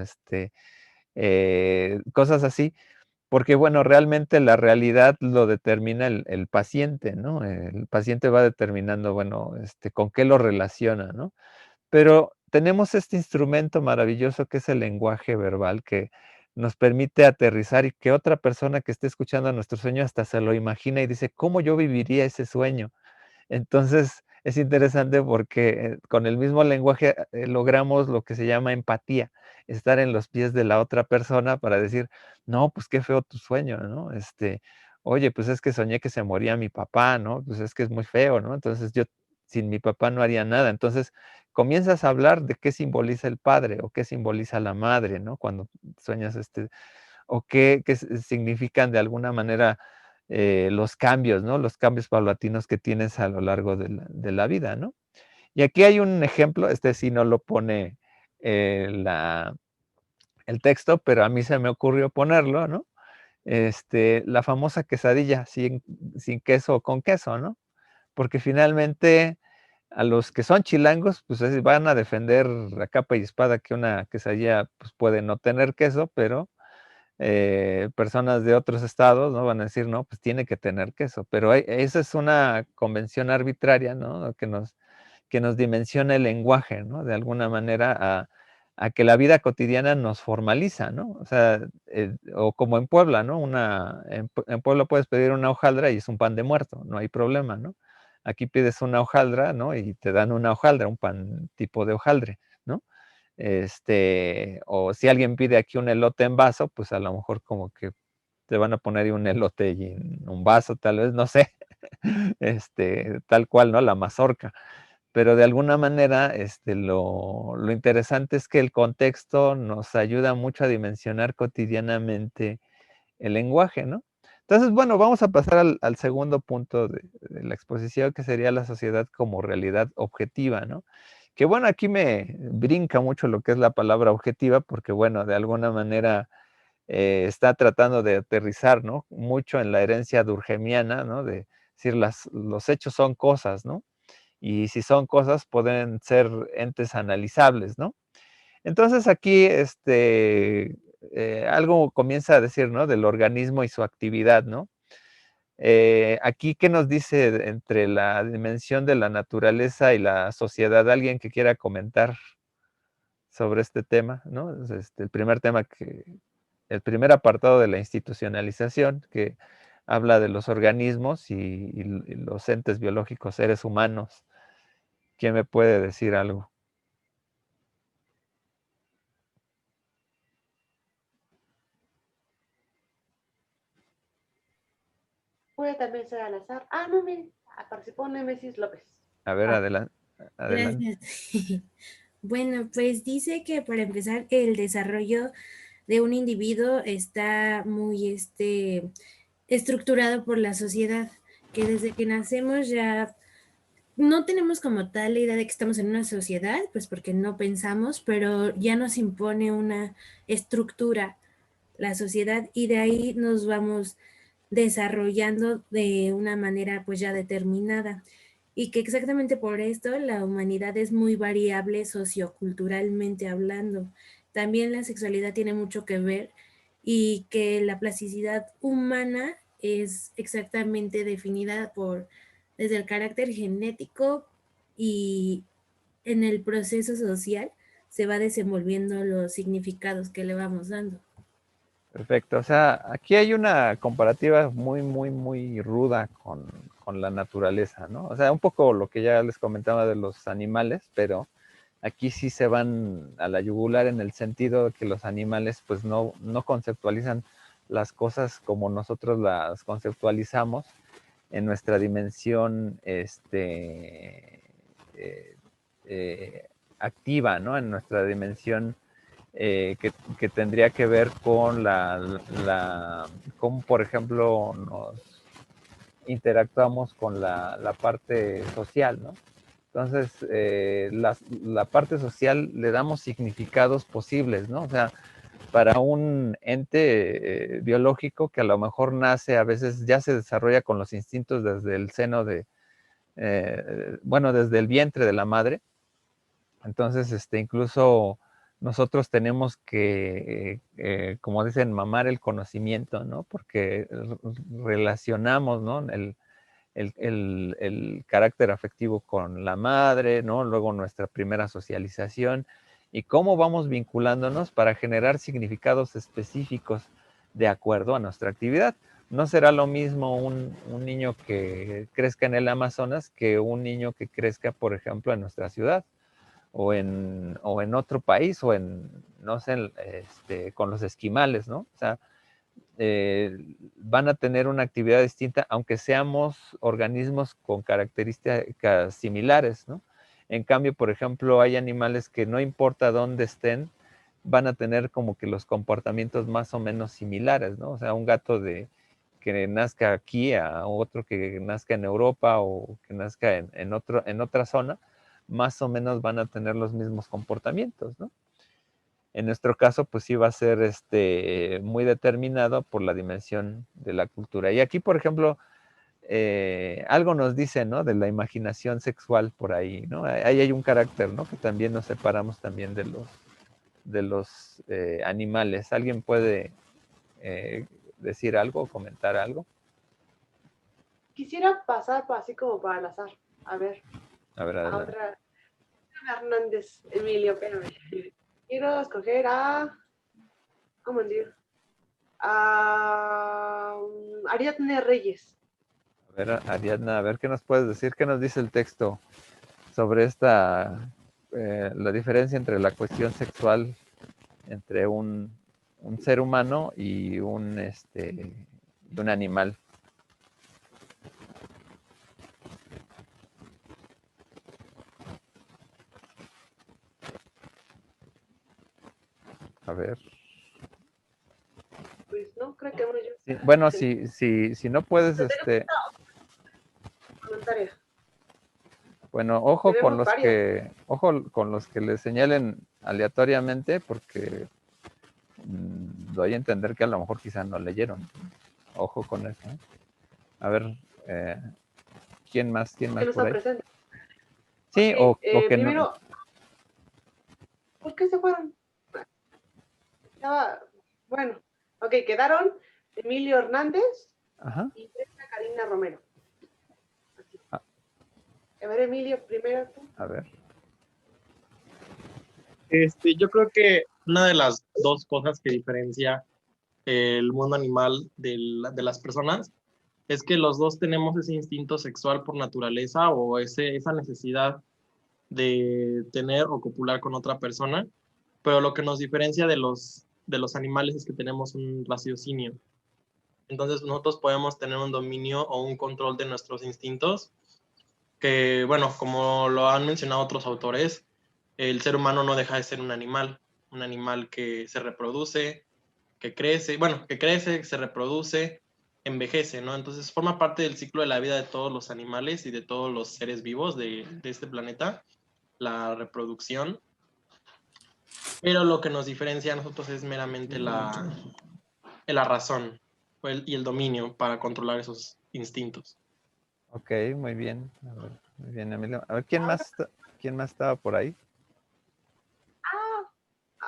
A: cosas así, porque bueno, realmente la realidad lo determina el paciente, ¿no? El paciente va determinando, bueno, con qué lo relaciona, ¿no? Pero tenemos este instrumento maravilloso que es el lenguaje verbal, que nos permite aterrizar y que otra persona que esté escuchando nuestro sueño hasta se lo imagina y dice, ¿cómo yo viviría ese sueño? Entonces, es interesante porque con el mismo lenguaje logramos lo que se llama empatía, estar en los pies de la otra persona para decir, no, pues qué feo tu sueño, ¿no? Oye, pues es que soñé que se moría mi papá, ¿no? Pues es que es muy feo, ¿no? Entonces yo sin mi papá no haría nada. Entonces comienzas a hablar de qué simboliza el padre o qué simboliza la madre, ¿no? Cuando sueñas o qué significan de alguna manera los cambios, ¿no? Los cambios paulatinos que tienes a lo largo de la vida, ¿no? Y aquí hay un ejemplo, sí no lo pone el texto, pero a mí se me ocurrió ponerlo, ¿no? La famosa quesadilla sin queso o con queso, ¿no? Porque finalmente a los que son chilangos, pues van a defender a capa y espada que una quesadilla pues, puede no tener queso, pero personas de otros estados, ¿no? Van a decir, no, pues tiene que tener queso, pero esa es una convención arbitraria, ¿no? Que nos dimensiona el lenguaje, ¿no? De alguna manera a que la vida cotidiana nos formaliza, ¿no? O sea, o como en Puebla, ¿no? En Puebla puedes pedir una hojaldra y es un pan de muerto, no hay problema, ¿no? Aquí pides una hojaldra, ¿no? Y te dan una hojaldra, un pan tipo de hojaldre, ¿no? O si alguien pide aquí un elote en vaso, pues a lo mejor como que te van a poner ahí un elote y en un vaso, tal vez, no sé, tal cual, ¿no? La mazorca. Pero de alguna manera, lo interesante es que el contexto nos ayuda mucho a dimensionar cotidianamente el lenguaje, ¿no? Entonces, bueno, vamos a pasar al segundo punto de la exposición, que sería la sociedad como realidad objetiva, ¿no? Que bueno, aquí me brinca mucho lo que es la palabra objetiva, porque bueno, de alguna manera está tratando de aterrizar, ¿no? Mucho en la herencia durkheimiana, ¿no? De decir, los hechos son cosas, ¿no? Y si son cosas, pueden ser entes analizables, ¿no? Entonces aquí algo comienza a decir, ¿no? Del organismo y su actividad, ¿no? Aquí, ¿qué nos dice entre la dimensión de la naturaleza y la sociedad? ¿Alguien que quiera comentar sobre este tema, ¿no? El primer tema el primer apartado de la institucionalización, que habla de los organismos y los entes biológicos, seres humanos. ¿Quién me puede decir algo?
H: Puede también ser al azar. Ah, no, miren, participó Némesis López.
A: A ver,
H: Ah,
A: adelante.
B: Gracias. Bueno, pues dice que para empezar el desarrollo de un individuo está muy estructurado por la sociedad, que desde que nacemos ya no tenemos como tal la idea de que estamos en una sociedad, pues porque no pensamos, pero ya nos impone una estructura la sociedad y de ahí nos vamos desarrollando de una manera pues ya determinada y que exactamente por esto la humanidad es muy variable socioculturalmente hablando. También la sexualidad tiene mucho que ver y que la plasticidad humana es exactamente definida por desde el carácter genético y en el proceso social se va desenvolviendo los significados que le vamos dando.
A: Perfecto. O sea, aquí hay una comparativa muy, muy, muy ruda con la naturaleza, ¿no? O sea, un poco lo que ya les comentaba de los animales, pero aquí sí se van a la yugular en el sentido de que los animales pues no conceptualizan las cosas como nosotros las conceptualizamos en nuestra dimensión activa, ¿no? En nuestra dimensión que tendría que ver con cómo, por ejemplo, nos interactuamos con la parte social, ¿no? Entonces, la parte social le damos significados posibles, ¿no? O sea, para un ente biológico que a lo mejor nace, a veces ya se desarrolla con los instintos desde el seno bueno, desde el vientre de la madre. Entonces, incluso nosotros tenemos que, como dicen, mamar el conocimiento, ¿no? Porque relacionamos, ¿no? El carácter afectivo con la madre, ¿no? Luego nuestra primera socialización y cómo vamos vinculándonos para generar significados específicos de acuerdo a nuestra actividad. No será lo mismo un niño que crezca en el Amazonas que un niño que crezca, por ejemplo, en nuestra ciudad o en otro país o no sé, con los esquimales, ¿no? O sea, van a tener una actividad distinta, aunque seamos organismos con características similares, ¿no? En cambio, por ejemplo, hay animales que no importa dónde estén, van a tener como que los comportamientos más o menos similares, ¿no? O sea, un gato que nazca aquí a otro que nazca en Europa o que nazca en otra zona, más o menos van a tener los mismos comportamientos, ¿no? En nuestro caso, pues sí va a ser muy determinado por la dimensión de la cultura. Y aquí, por ejemplo, algo nos dice, ¿no? De la imaginación sexual por ahí, ¿no? Ahí hay un carácter, ¿no? Que también nos separamos también de los animales. ¿Alguien puede decir algo o comentar algo?
H: Quisiera pasar así como para el azar. A ver,
A: A ver,
H: a
A: adelante.
H: otra. Hernández, Emilio, espérame. Quiero escoger a. ¿Cómo decir? A Ariadne Reyes.
A: A ver, Ariadna, a ver qué nos puedes decir, qué nos dice el texto sobre esta, la diferencia entre la cuestión sexual entre un ser humano y un animal. A ver.
H: Pues no, creo que bueno, yo.
A: Sí, bueno, si no puedes,
H: Voluntaria.
A: bueno, ojo con
H: Tenemos
A: los
H: varias.
A: ojo con los que le señalen aleatoriamente, porque doy a entender que a lo mejor quizá no leyeron. Ojo con eso. A ver, ¿quién más
H: Que no
A: por
H: está
A: ahí?
H: presente.
A: Sí,
H: Ok,
A: o que
H: primero,
A: no.
H: ¿por qué se fueron? Estaba, bueno, ok, quedaron Emilio Hernández
A: Ajá.
H: y Karina Romero.
A: Ah.
H: A ver, Emilio, primero tú.
A: A ver.
M: Yo creo que una de las dos cosas que diferencia el mundo animal de las personas es que los dos tenemos ese instinto sexual por naturaleza o esa necesidad de tener o copular con otra persona, pero lo que nos diferencia de los animales es que tenemos un raciocinio. Entonces nosotros podemos tener un dominio o un control de nuestros instintos que, bueno, como lo han mencionado otros autores, el ser humano no deja de ser un animal que se reproduce, que crece, se reproduce, envejece, ¿no? Entonces forma parte del ciclo de la vida de todos los animales y de todos los seres vivos de este planeta, la reproducción. Pero lo que nos diferencia a nosotros es meramente la razón y el dominio para controlar esos instintos.
A: Ok, muy bien. A ver, muy bien, Emilio. A ver, ¿quién más estaba por ahí?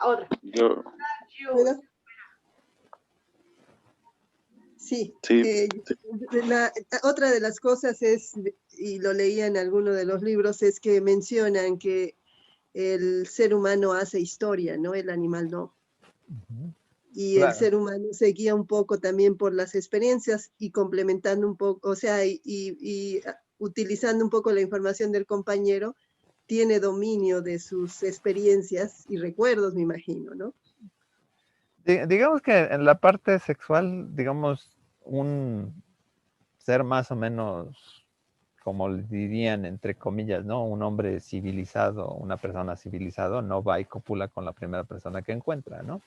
H: Otra.
O: Yo.
L: ¿Puedo? Sí. Otra de las cosas es, y lo leía en alguno de los libros, es que mencionan que el ser humano hace historia, ¿no? El animal no. Y
A: Claro.
L: el ser humano se guía un poco también por las experiencias y complementando un poco, o sea, y utilizando un poco la información del compañero, tiene dominio de sus experiencias y recuerdos, me imagino, ¿no?
A: Digamos que en la parte sexual, digamos, un ser más o menos, como dirían, entre comillas, ¿no? Un hombre civilizado, una persona civilizado, no va y copula con la primera persona que encuentra, ¿no?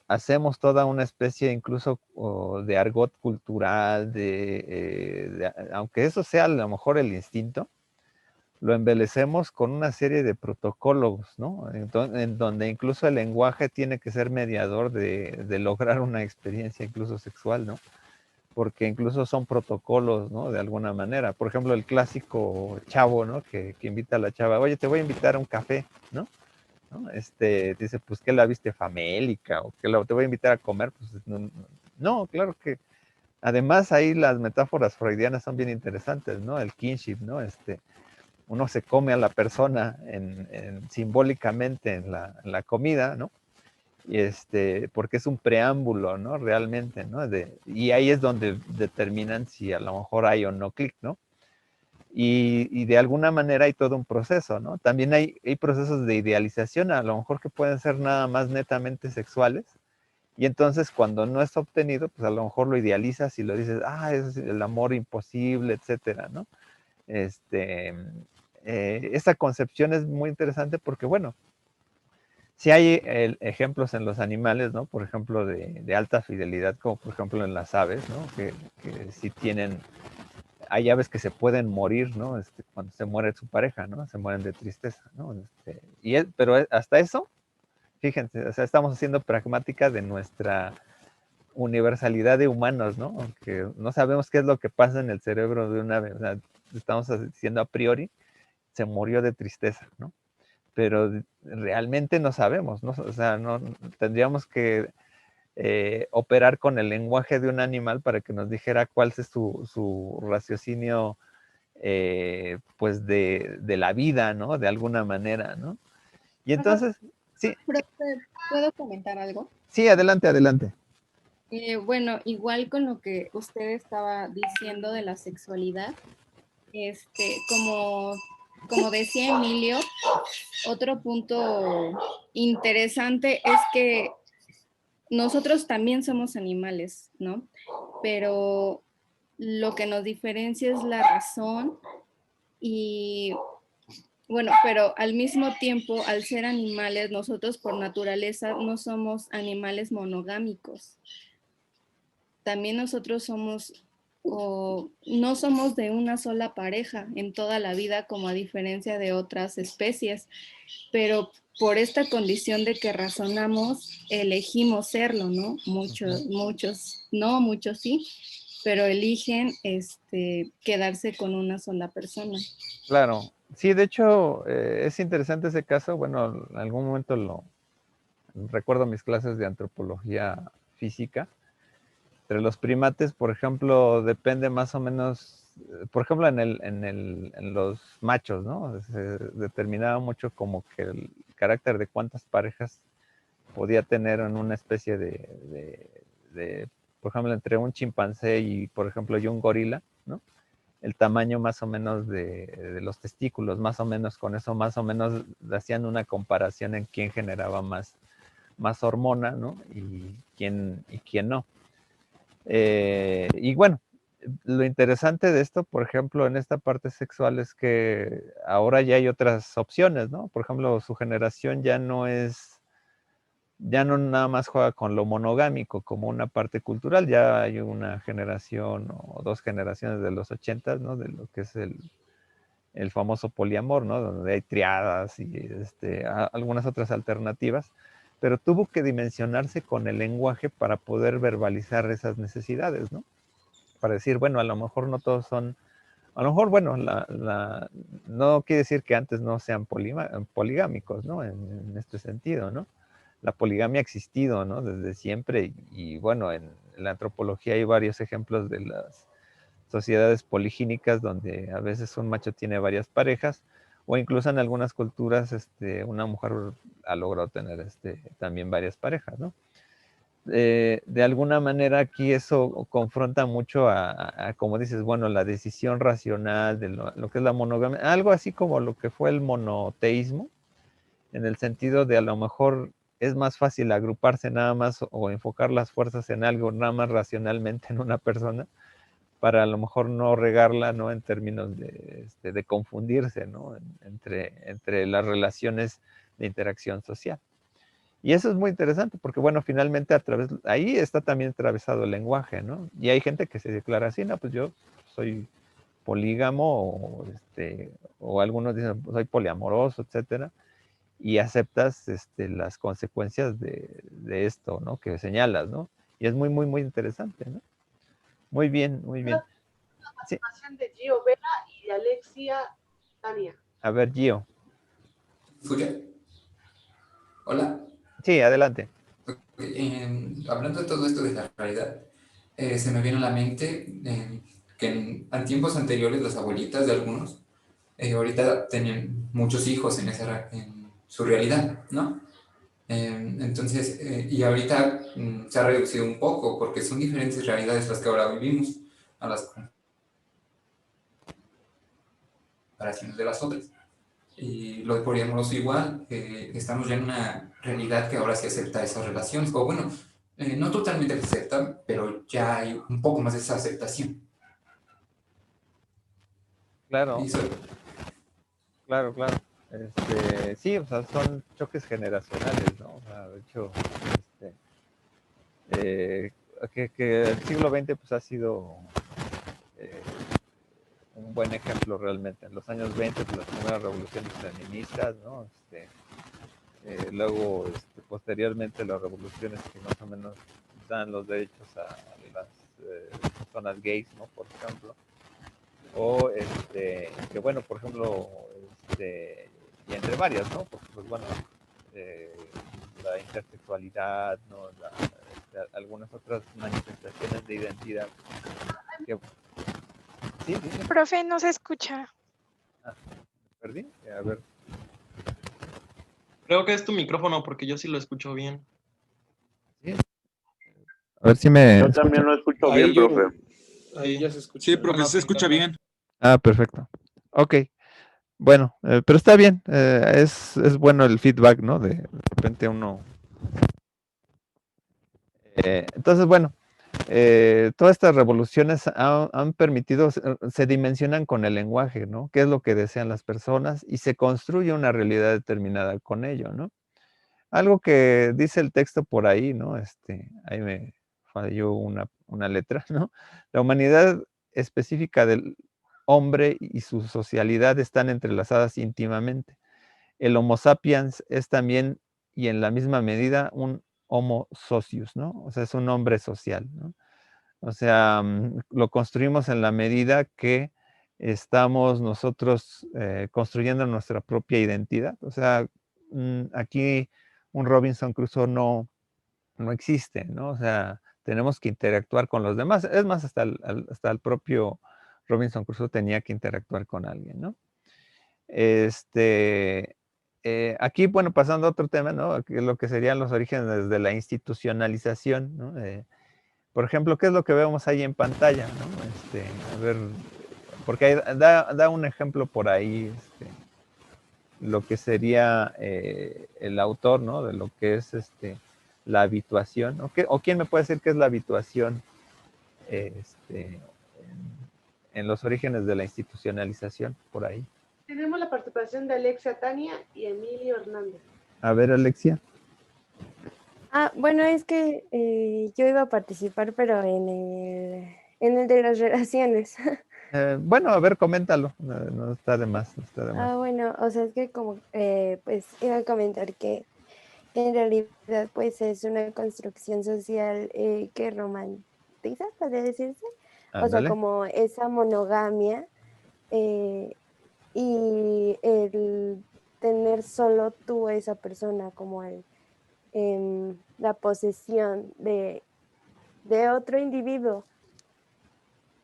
A: Hacemos toda una especie incluso de argot cultural, aunque eso sea a lo mejor el instinto, lo embelecemos con una serie de protocolos, ¿no? En donde incluso el lenguaje tiene que ser mediador de lograr una experiencia incluso sexual, ¿no? Porque incluso son protocolos, ¿no? De alguna manera. Por ejemplo, el clásico chavo, ¿no? Que invita a la chava, oye, te voy a invitar a un café, ¿no? Dice, pues, ¿qué la viste famélica? O que te voy a invitar a comer, pues, no, claro que, además ahí las metáforas freudianas son bien interesantes, ¿no? El kinship, ¿no? Uno se come a la persona simbólicamente en la comida, ¿no? Y porque es un preámbulo, ¿no? Realmente, ¿no? Y ahí es donde determinan si a lo mejor hay o no clic, ¿no? Y de alguna manera hay todo un proceso, ¿no? También hay procesos de idealización, a lo mejor que pueden ser nada más netamente sexuales, y entonces cuando no es obtenido, pues a lo mejor lo idealizas y lo dices, es el amor imposible, etcétera, ¿no? Esa concepción es muy interesante porque, bueno, sí hay ejemplos en los animales, ¿no? Por ejemplo, de alta fidelidad, como por ejemplo en las aves, ¿no? Que sí tienen, hay aves que se pueden morir, ¿no? Cuando se muere su pareja, ¿no? Se mueren de tristeza, ¿no? Pero hasta eso, fíjense, o sea, estamos haciendo pragmática de nuestra universalidad de humanos, ¿no? Aunque no sabemos qué es lo que pasa en el cerebro de un ave, o sea, estamos diciendo a priori, se murió de tristeza, ¿no? Pero realmente no sabemos, ¿no? O sea, no tendríamos que operar con el lenguaje de un animal para que nos dijera cuál es su raciocinio, pues de la vida, ¿no? De alguna manera, ¿no? Y entonces, sí.
O: Profe, ¿puedo comentar algo?
A: Sí, adelante, adelante.
O: Bueno, igual con lo que usted estaba diciendo de la sexualidad, como decía Emilio, otro punto interesante es que nosotros también somos animales, ¿no? Pero lo que nos diferencia es la razón y, bueno, pero al mismo tiempo, al ser animales, nosotros por naturaleza no somos animales monogámicos. También nosotros somos, o no somos de una sola pareja en toda la vida, como a diferencia de otras especies, pero por esta condición de que razonamos, elegimos serlo, ¿no? Muchos no, muchos sí, pero eligen quedarse con una sola persona.
A: Claro, sí, de hecho, es interesante ese caso. Bueno, en algún momento recuerdo mis clases de antropología física. Entre los primates, por ejemplo, depende más o menos, por ejemplo, en los machos, ¿no? Se determinaba mucho como que el carácter de cuántas parejas podía tener en una especie de, por ejemplo, entre un chimpancé y, por ejemplo, y un gorila, ¿no? El tamaño más o menos de los testículos, más o menos con eso, más o menos hacían una comparación en quién generaba más hormona, ¿no? Y quién no. Y bueno, lo interesante de esto, por ejemplo, en esta parte sexual es que ahora ya hay otras opciones, ¿no? Por ejemplo, su generación ya no nada más juega con lo monogámico como una parte cultural, ya hay una generación o dos generaciones de los 80s, ¿no? De lo que es el famoso poliamor, ¿no? Donde hay triadas y algunas otras alternativas, pero tuvo que dimensionarse con el lenguaje para poder verbalizar esas necesidades, ¿no? Para decir, bueno, a lo mejor no todos son, a lo mejor, bueno, no quiere decir que antes no sean poligámicos, ¿no? En este sentido, ¿no? La poligamia ha existido, ¿no? Desde siempre y bueno, en la antropología hay varios ejemplos de las sociedades poligínicas donde a veces un macho tiene varias parejas o incluso en algunas culturas una mujer ha logrado tener también varias parejas, ¿no? De alguna manera aquí eso confronta mucho a, como dices, bueno, la decisión racional de lo que es la monogamia, algo así como lo que fue el monoteísmo, en el sentido de a lo mejor es más fácil agruparse nada más o enfocar las fuerzas en algo nada más racionalmente en una persona, para a lo mejor no regarla, ¿no? En términos de confundirse, ¿no? Entre las relaciones de interacción social. Y eso es muy interesante porque, bueno, finalmente ahí está también atravesado el lenguaje, ¿no? Y hay gente que se declara así, no, pues yo soy polígamo o algunos dicen, pues soy poliamoroso, etcétera, y aceptas las consecuencias de esto, ¿no? Que señalas, ¿no? Y es muy, muy, muy interesante, ¿no? Muy bien, muy bien.
H: La participación de Gio Vera y de Alexia Tania.
A: A ver, Gio.
P: ¿Escucha? Hola.
A: Sí, adelante.
P: Hablando de todo esto de la realidad, se me viene a la mente que en tiempos anteriores las abuelitas de algunos ahorita tenían muchos hijos en su realidad, ¿no? Entonces, y ahorita se ha reducido un poco porque son diferentes realidades las que ahora vivimos a las comparaciones de las otras. Y lo de poliamoroso igual, estamos ya en una realidad que ahora sí acepta esas relaciones, o bueno, no totalmente acepta, pero ya hay un poco más de esa aceptación.
A: Claro. Claro. Sí, o sea, son choques generacionales, ¿no? O sea, de hecho, que el siglo XX pues ha sido un buen ejemplo realmente. En los años 20, pues, las primeras revoluciones feministas, ¿no? Luego, posteriormente, las revoluciones que más o menos dan los derechos a las personas gays, ¿no? Por ejemplo. O, que bueno, por ejemplo, y entre varias, ¿no? Porque, pues bueno, la intersexualidad, ¿no? algunas otras manifestaciones de identidad. Sí, sí.
Q: Profe, no se escucha.
A: ¿Perdí? A ver.
M: Creo que es tu micrófono porque yo sí lo escucho bien.
A: ¿Sí? A ver si me...
R: Yo también lo escucho bien, profe.
M: Ahí ya se escucha.
I: Sí, profe, se escucha bien.
A: Ah, perfecto. Ok. Bueno, pero está bien. Es bueno el feedback, ¿no? De repente uno... entonces, bueno, todas estas revoluciones han permitido, se dimensionan con el lenguaje, ¿no? ¿Qué es lo que desean las personas? Y se construye una realidad determinada con ello, ¿no? Algo que dice el texto por ahí, ¿no? Ahí me falló una letra, ¿no? La humanidad específica del hombre y su socialidad están entrelazadas íntimamente. El Homo sapiens es también, y en la misma medida, un Homo socius, ¿no? O sea, es un hombre social, ¿no? O sea, lo construimos en la medida que estamos nosotros construyendo nuestra propia identidad. O sea, aquí un Robinson Crusoe no existe, ¿no? O sea, tenemos que interactuar con los demás. Es más, hasta el propio Robinson Crusoe tenía que interactuar con alguien, ¿no? Aquí, bueno, pasando a otro tema, ¿no? Aquí lo que serían los orígenes de la institucionalización, ¿no? Por ejemplo, ¿qué es lo que vemos ahí en pantalla, ¿no? A ver, porque da un ejemplo por ahí, lo que sería el autor, ¿no? De lo que es la habituación, ¿no? ¿O quién me puede decir qué es la habituación en los orígenes de la institucionalización, por ahí?
H: Tenemos la participación de Alexia Tania y Emilio Hernández.
A: A ver, Alexia.
D: Bueno, es que yo iba a participar, pero en el de las relaciones.
A: Bueno, a ver, coméntalo. No está de más, no está de más.
D: Bueno, o sea, es que como, pues, iba a comentar que en realidad, pues, es una construcción social que romantiza, podría decirse. O sea,
A: Ándale.
D: como esa monogamia y el tener solo tú a esa persona, como la posesión de otro individuo.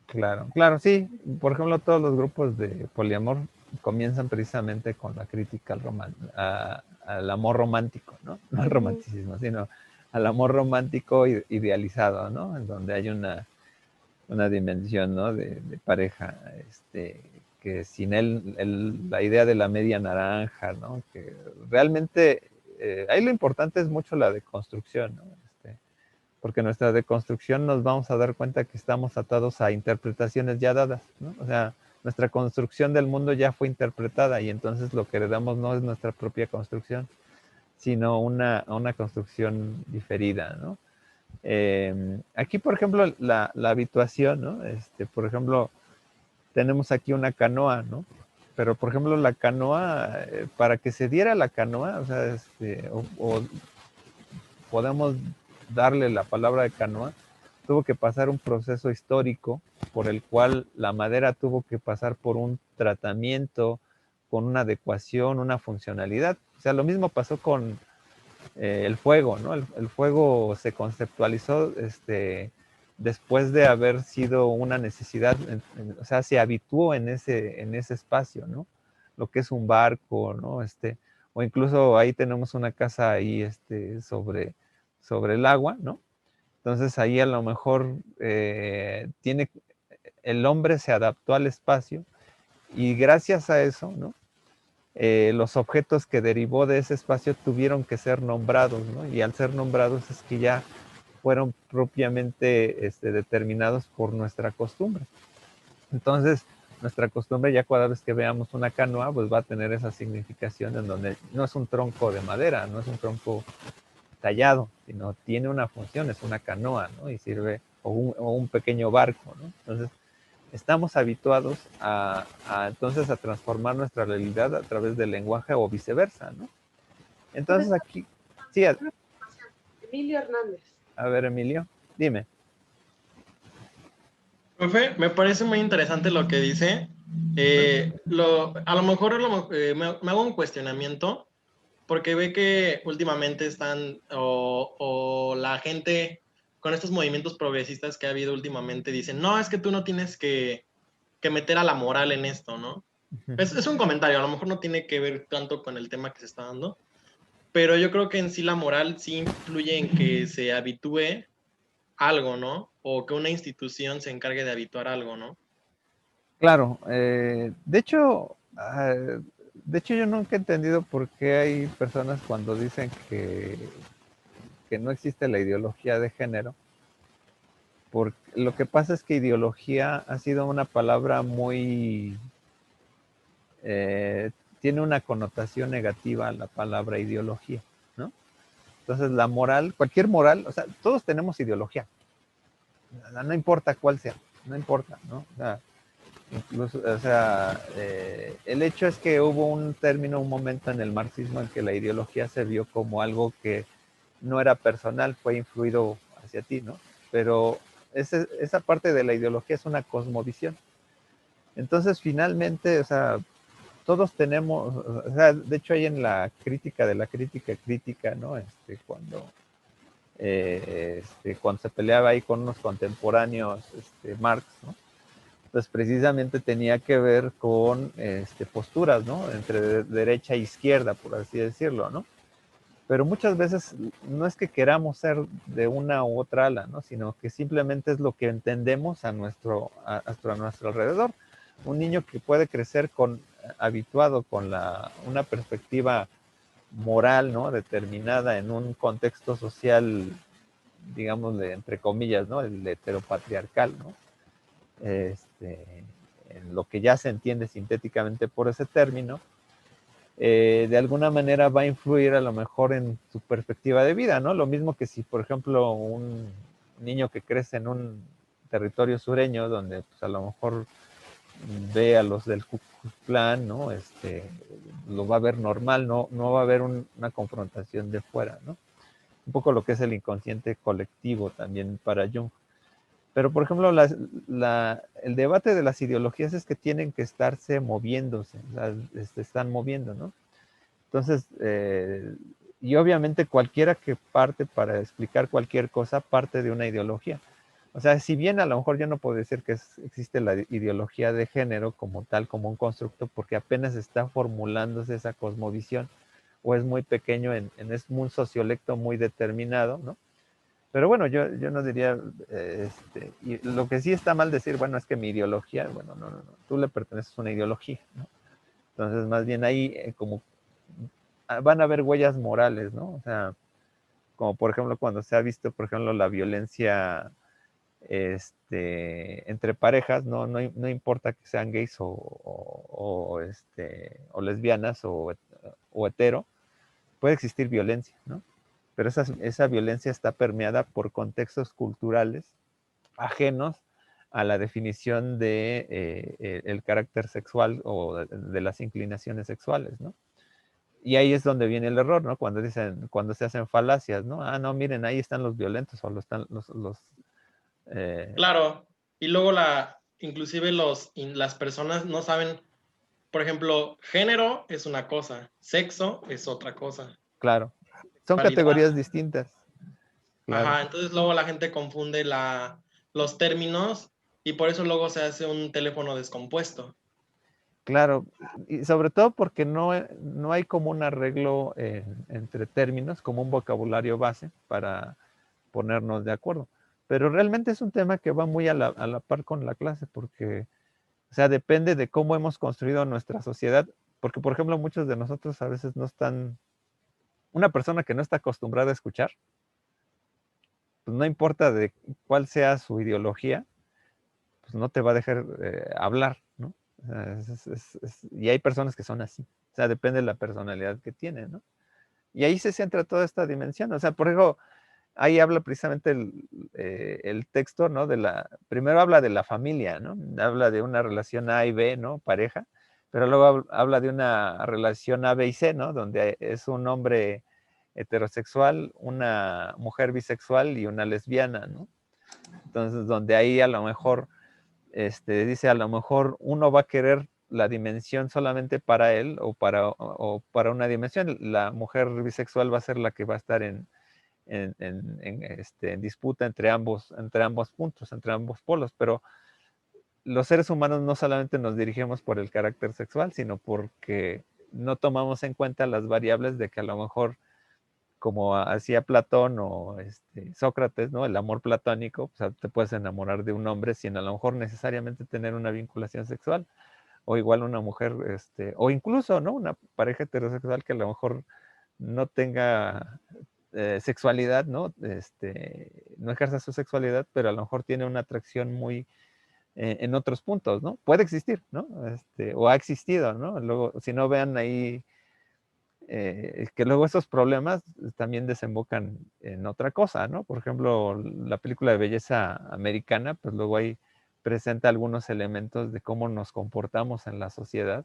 A: Claro, claro, sí. Por ejemplo, todos los grupos de poliamor comienzan precisamente con la crítica al amor romántico, ¿no? No al romanticismo, sino al amor romántico idealizado, ¿no? En donde hay una dimensión, ¿no? De pareja, que sin la idea de la media naranja, ¿no? Que realmente ahí lo importante es mucho la deconstrucción, ¿no? Porque nuestra deconstrucción nos vamos a dar cuenta que estamos atados a interpretaciones ya dadas, ¿no? O sea, nuestra construcción del mundo ya fue interpretada y entonces lo que heredamos no es nuestra propia construcción, sino una construcción diferida, ¿no? Aquí, por ejemplo, la habituación, ¿no? Por ejemplo, tenemos aquí una canoa, ¿no? Pero, por ejemplo, la canoa, para que se diera la canoa, o sea, o podemos darle la palabra de canoa, tuvo que pasar un proceso histórico por el cual la madera tuvo que pasar por un tratamiento, con una adecuación, una funcionalidad. O sea, lo mismo pasó con el fuego, ¿no? El fuego se conceptualizó después de haber sido una necesidad, o sea, se habituó en ese espacio, ¿no? Lo que es un barco, ¿no? O incluso ahí tenemos una casa ahí sobre el agua, ¿no? Entonces ahí a lo mejor el hombre se adaptó al espacio y gracias a eso, ¿no? Los objetos que derivó de ese espacio tuvieron que ser nombrados, ¿no? Y al ser nombrados es que ya fueron propiamente determinados por nuestra costumbre. Entonces, nuestra costumbre ya cada vez que veamos una canoa, pues va a tener esa significación en donde no es un tronco de madera, no es un tronco tallado, sino tiene una función, es una canoa, ¿no? Y sirve, o un pequeño barco, ¿no? Entonces, estamos habituados entonces a transformar nuestra realidad a través del lenguaje o viceversa, ¿no? Entonces aquí, sí.
H: Emilio Hernández.
A: A ver, Emilio, dime.
M: Profe, me parece muy interesante lo que dice. A lo mejor me hago un cuestionamiento porque ve que últimamente están o la gente con estos movimientos progresistas que ha habido últimamente, dicen, no, es que tú no tienes que meter a la moral en esto, ¿no? Es un comentario, a lo mejor no tiene que ver tanto con el tema que se está dando, pero yo creo que en sí la moral sí influye en que se habitúe algo, ¿no? O que una institución se encargue de habituar algo, ¿no?
A: Claro, de hecho yo nunca he entendido por qué hay personas cuando dicen que no existe la ideología de género, porque lo que pasa es que ideología ha sido una palabra muy, tiene una connotación negativa la palabra ideología, ¿no? Entonces la moral, cualquier moral, o sea, todos tenemos ideología, no importa cuál sea, no importa, ¿no? O sea, incluso, o sea, el hecho es que hubo un término, un momento en el marxismo en que la ideología se vio como algo que no era personal, fue influido hacia ti, ¿no? Pero esa parte de la ideología es una cosmovisión. Entonces, finalmente, o sea, todos tenemos, o sea, de hecho hay en la crítica de la crítica crítica, ¿no? Cuando se peleaba ahí con unos contemporáneos, Marx, ¿no? Pues precisamente tenía que ver con posturas, ¿no? Entre derecha e izquierda, por así decirlo, ¿no? Pero muchas veces no es que queramos ser de una u otra ala, ¿no? Sino que simplemente es lo que entendemos a nuestro alrededor. Un niño que puede crecer habituado con una perspectiva moral, ¿no? Determinada en un contexto social, digamos, entre comillas, ¿no? El heteropatriarcal, ¿no? En lo que ya se entiende sintéticamente por ese término, de alguna manera va a influir a lo mejor en su perspectiva de vida, ¿no? Lo mismo que si, por ejemplo, un niño que crece en un territorio sureño donde pues, a lo mejor ve a los del Ku Klux Klan, ¿no? Lo va a ver normal, no va a haber una confrontación de fuera, ¿no? Un poco lo que es el inconsciente colectivo también para Jung. Pero, por ejemplo, el debate de las ideologías es que tienen que estarse moviéndose, o sea, están moviendo, ¿no? Entonces, y obviamente cualquiera que parte para explicar cualquier cosa parte de una ideología. O sea, si bien a lo mejor yo no puedo decir que existe la ideología de género como tal, como un constructo, porque apenas está formulándose esa cosmovisión, o es muy pequeño, es un sociolecto muy determinado, ¿no? Pero bueno, yo no diría, y lo que sí está mal decir, bueno, es que mi ideología, bueno, no, tú le perteneces a una ideología, ¿no? Entonces, más bien ahí como van a haber huellas morales, ¿no? O sea, como por ejemplo cuando se ha visto, por ejemplo, la violencia entre parejas, no importa que sean gays o lesbianas o hetero, puede existir violencia, ¿no? Pero esa violencia está permeada por contextos culturales ajenos a la definición de el carácter sexual o de las inclinaciones sexuales, ¿no? Y ahí es donde viene el error, ¿no? Cuando se hacen falacias, ¿no? Ah, no, miren, ahí están los violentos o están
M: Claro, y luego inclusive las personas no saben, por ejemplo, género es una cosa, sexo es otra cosa.
A: Claro, son categorías distintas. Claro.
M: Ajá, entonces luego la gente confunde los términos y por eso luego se hace un teléfono descompuesto.
A: Claro, y sobre todo porque no hay como un arreglo entre términos, como un vocabulario base para ponernos de acuerdo. Pero realmente es un tema que va muy a la par con la clase, porque, o sea, depende de cómo hemos construido nuestra sociedad, porque, por ejemplo, muchos de nosotros a veces no están, una persona que no está acostumbrada a escuchar, pues no importa de cuál sea su ideología, pues no te va a dejar hablar, ¿no? O sea, y hay personas que son así, o sea, depende de la personalidad que tienen, ¿no? Y ahí se centra toda esta dimensión, o sea, por ejemplo, ahí habla precisamente el texto, ¿no? Primero habla de la familia, ¿no? Habla de una relación A y B, ¿no? Pareja, pero luego habla de una relación A, B y C, ¿no? Donde es un hombre heterosexual, una mujer bisexual y una lesbiana, ¿no? Entonces, donde ahí a lo mejor, dice, a lo mejor uno va a querer la dimensión solamente para él o para una dimensión. La mujer bisexual va a ser la que va a estar en en disputa entre ambos puntos, entre ambos polos, pero los seres humanos no solamente nos dirigimos por el carácter sexual, sino porque no tomamos en cuenta las variables de que a lo mejor, como hacía Platón o Sócrates, ¿no? El amor platónico, o sea, te puedes enamorar de un hombre sin a lo mejor necesariamente tener una vinculación sexual, o igual una mujer, o incluso, ¿no? Una pareja heterosexual que a lo mejor no tenga sexualidad, ¿no? No ejerza su sexualidad, pero a lo mejor tiene una atracción muy en otros puntos, ¿no? Puede existir, ¿no? O ha existido, ¿no? Luego, si no, vean ahí que luego esos problemas también desembocan en otra cosa, ¿no? Por ejemplo, la película de belleza americana, pues luego ahí presenta algunos elementos de cómo nos comportamos en la sociedad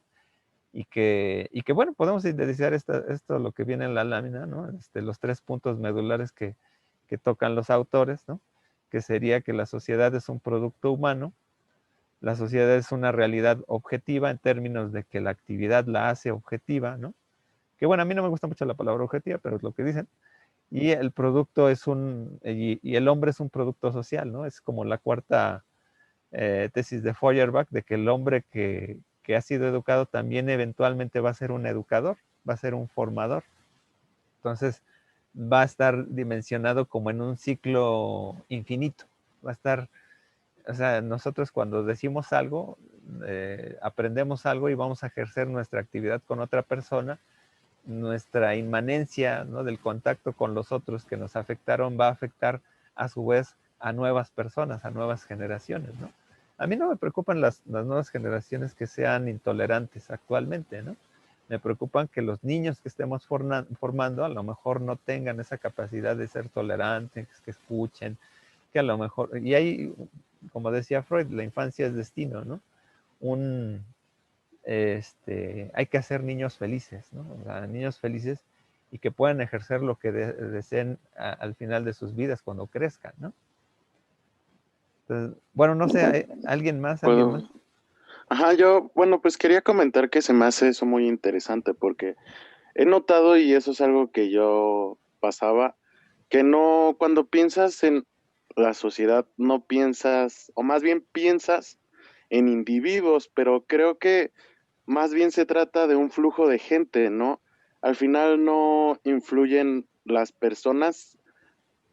A: y que bueno, podemos sintetizar esto, lo que viene en la lámina, ¿no? Los 3 puntos medulares que tocan los autores, ¿no? Que sería que la sociedad es un producto humano, la sociedad es una realidad objetiva en términos de que la actividad la hace objetiva, ¿no? Que bueno, a mí no me gusta mucho la palabra objetiva, pero es lo que dicen. Y el producto es y el hombre es un producto social, ¿no? Es como la cuarta tesis de Feuerbach, de que el hombre que ha sido educado también eventualmente va a ser un educador, va a ser un formador. Entonces, va a estar dimensionado como en un ciclo infinito. Va a estar, o sea, nosotros cuando decimos algo, aprendemos algo y vamos a ejercer nuestra actividad con otra persona, nuestra inmanencia, ¿no? Del contacto con los otros que nos afectaron va a afectar a su vez a nuevas personas, a nuevas generaciones, ¿no? A mí no me preocupan las nuevas generaciones que sean intolerantes actualmente, ¿no? Me preocupan que los niños que estemos formando a lo mejor no tengan esa capacidad de ser tolerantes, que escuchen, que a lo mejor, y ahí, como decía Freud, la infancia es destino, ¿no? Hay que hacer niños felices, ¿no? O sea, niños felices y que puedan ejercer lo que deseen al final de sus vidas cuando crezcan, ¿no? Entonces, bueno, no sé, ¿alguien más?
C: ¿Puedo? Ajá, yo, bueno, pues quería comentar que se me hace eso muy interesante porque he notado, y eso es algo que yo pasaba, que no, cuando piensas en la sociedad, no piensas, o más bien piensas en individuos, pero creo que más bien se trata de un flujo de gente, ¿no? Al final no influyen las personas,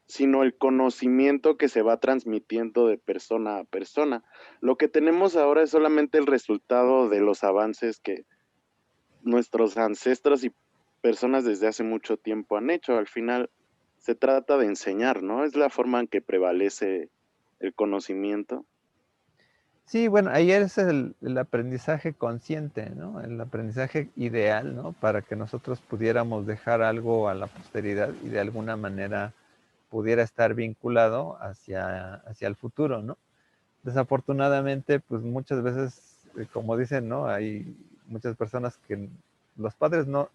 C: sino el conocimiento que se va transmitiendo de persona a persona. Lo que tenemos ahora es solamente el resultado de los avances que nuestros ancestros y personas desde hace mucho tiempo han hecho. Al final se trata de enseñar, ¿no? Es la forma en que prevalece el conocimiento.
A: Sí, bueno, ahí es el aprendizaje consciente, ¿no? El aprendizaje ideal, ¿no? Para que nosotros pudiéramos dejar algo a la posteridad y de alguna manera pudiera estar vinculado hacia el futuro, ¿no? Desafortunadamente, pues muchas veces, como dicen, ¿no? Hay muchas personas que los padres no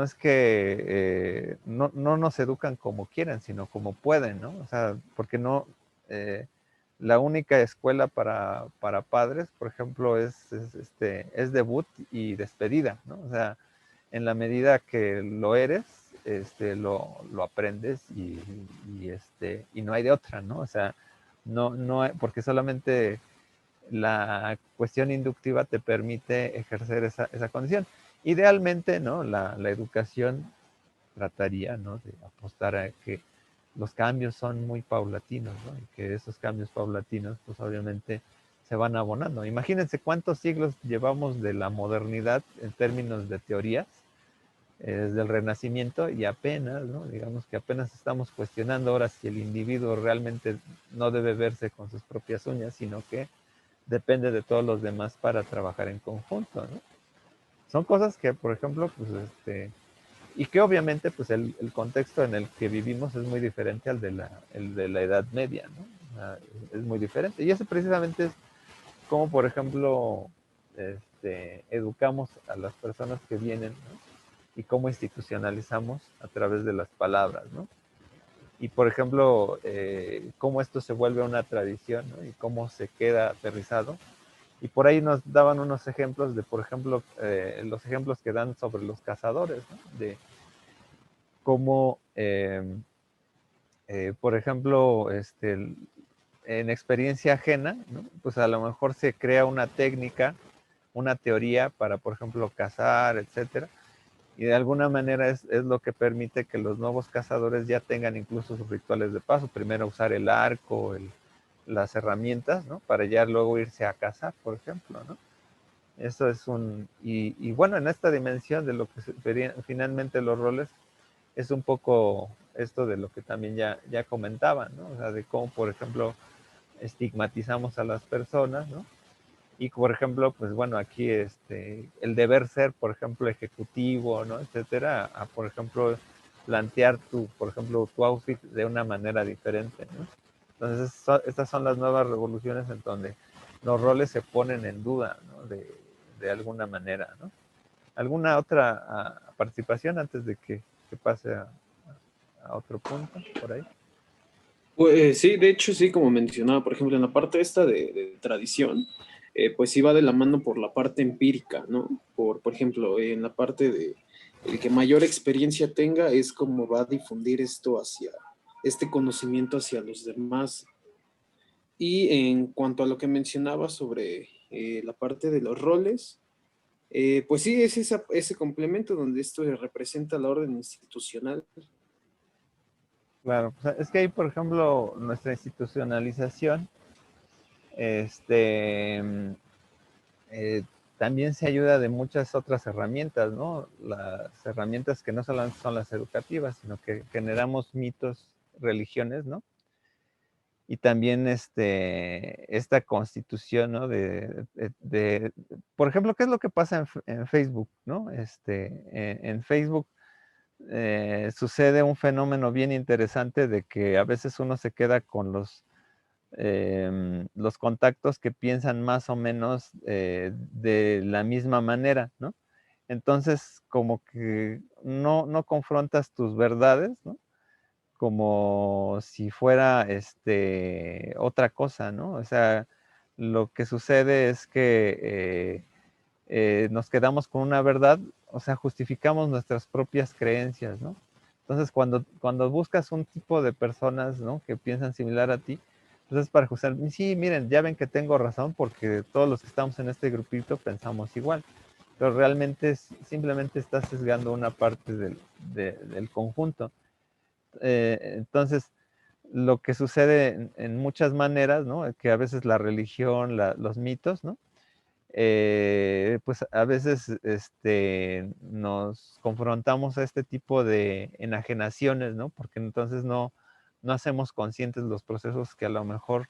A: es que no nos educan como quieren, sino como pueden, ¿no? O sea, porque no, la única escuela para padres, por ejemplo, es debut y despedida, ¿no? O sea, en la medida que lo eres, lo aprendes y no hay de otra, ¿no? O sea, porque solamente la cuestión inductiva te permite ejercer esa condición. Idealmente, ¿no? La educación trataría, ¿no? De apostar a que los cambios son muy paulatinos, ¿no? Y que esos cambios paulatinos, pues obviamente se van abonando. Imagínense cuántos siglos llevamos de la modernidad en términos de teorías, desde el Renacimiento, y apenas, ¿no? Digamos que apenas estamos cuestionando ahora si el individuo realmente no debe verse con sus propias uñas, sino que depende de todos los demás para trabajar en conjunto, ¿no? Son cosas que, por ejemplo, pues y que obviamente pues el contexto en el que vivimos es muy diferente al de la Edad Media, ¿no? Es muy diferente. Y eso precisamente es como, por ejemplo, educamos a las personas que vienen, ¿no? Y cómo institucionalizamos a través de las palabras, ¿no? Y, por ejemplo, cómo esto se vuelve una tradición, ¿no? Y cómo se queda aterrizado. Y por ahí nos daban unos ejemplos de, por ejemplo, los ejemplos que dan sobre los cazadores, ¿no? De cómo por ejemplo, en experiencia ajena, ¿no? Pues a lo mejor se crea una técnica, una teoría para, por ejemplo, cazar, etcétera, y de alguna manera es lo que permite que los nuevos cazadores ya tengan incluso sus rituales de paso. Primero usar el arco, las herramientas, ¿no? Para ya luego irse a cazar, por ejemplo, ¿no? Eso es y bueno, en esta dimensión de lo que serían finalmente los roles, es un poco esto de lo que también ya comentaban, ¿no? O sea, de cómo, por ejemplo, estigmatizamos a las personas, ¿no? Y, por ejemplo, pues bueno, aquí el deber ser, por ejemplo, ejecutivo, ¿no? Etcétera, a, por ejemplo, plantear por ejemplo, tu outfit de una manera diferente, ¿no? Entonces, estas son las nuevas revoluciones en donde los roles se ponen en duda, ¿no? De alguna manera, ¿no? ¿Alguna otra participación antes de que pase a otro punto por ahí?
E: Pues sí, de hecho sí, como mencionaba, por ejemplo, en la parte esta de tradición, pues sí va de la mano por la parte empírica, ¿no? Por ejemplo, en la parte de el que mayor experiencia tenga es como va a difundir esto hacia, este conocimiento hacia los demás. Y en cuanto a lo que mencionaba sobre la parte de los roles, pues sí, es ese complemento donde esto representa la orden institucional.
A: Claro, pues es que ahí, por ejemplo, nuestra institucionalización, también se ayuda de muchas otras herramientas, ¿no? Las herramientas que no solo son las educativas, sino que generamos mitos, religiones, ¿no? Y también esta constitución, ¿no? Por ejemplo, ¿qué es lo que pasa en Facebook, ¿no? En Facebook sucede un fenómeno bien interesante de que a veces uno se queda con los contactos que piensan más o menos de la misma manera, ¿no? Entonces, como que no confrontas tus verdades, ¿no? Como si fuera otra cosa, ¿no? O sea, lo que sucede es que nos quedamos con una verdad, o sea, justificamos nuestras propias creencias, ¿no? Entonces, cuando buscas un tipo de personas, ¿no? Que piensan similar a ti, pues es para justificar, sí, miren, ya ven que tengo razón porque todos los que estamos en este grupito pensamos igual, pero realmente simplemente estás sesgando una parte del conjunto. Entonces, lo que sucede en muchas maneras, ¿no? Que a veces la religión, los mitos, ¿no? Pues a veces nos confrontamos a este tipo de enajenaciones, ¿no? Porque entonces no hacemos conscientes los procesos que a lo mejor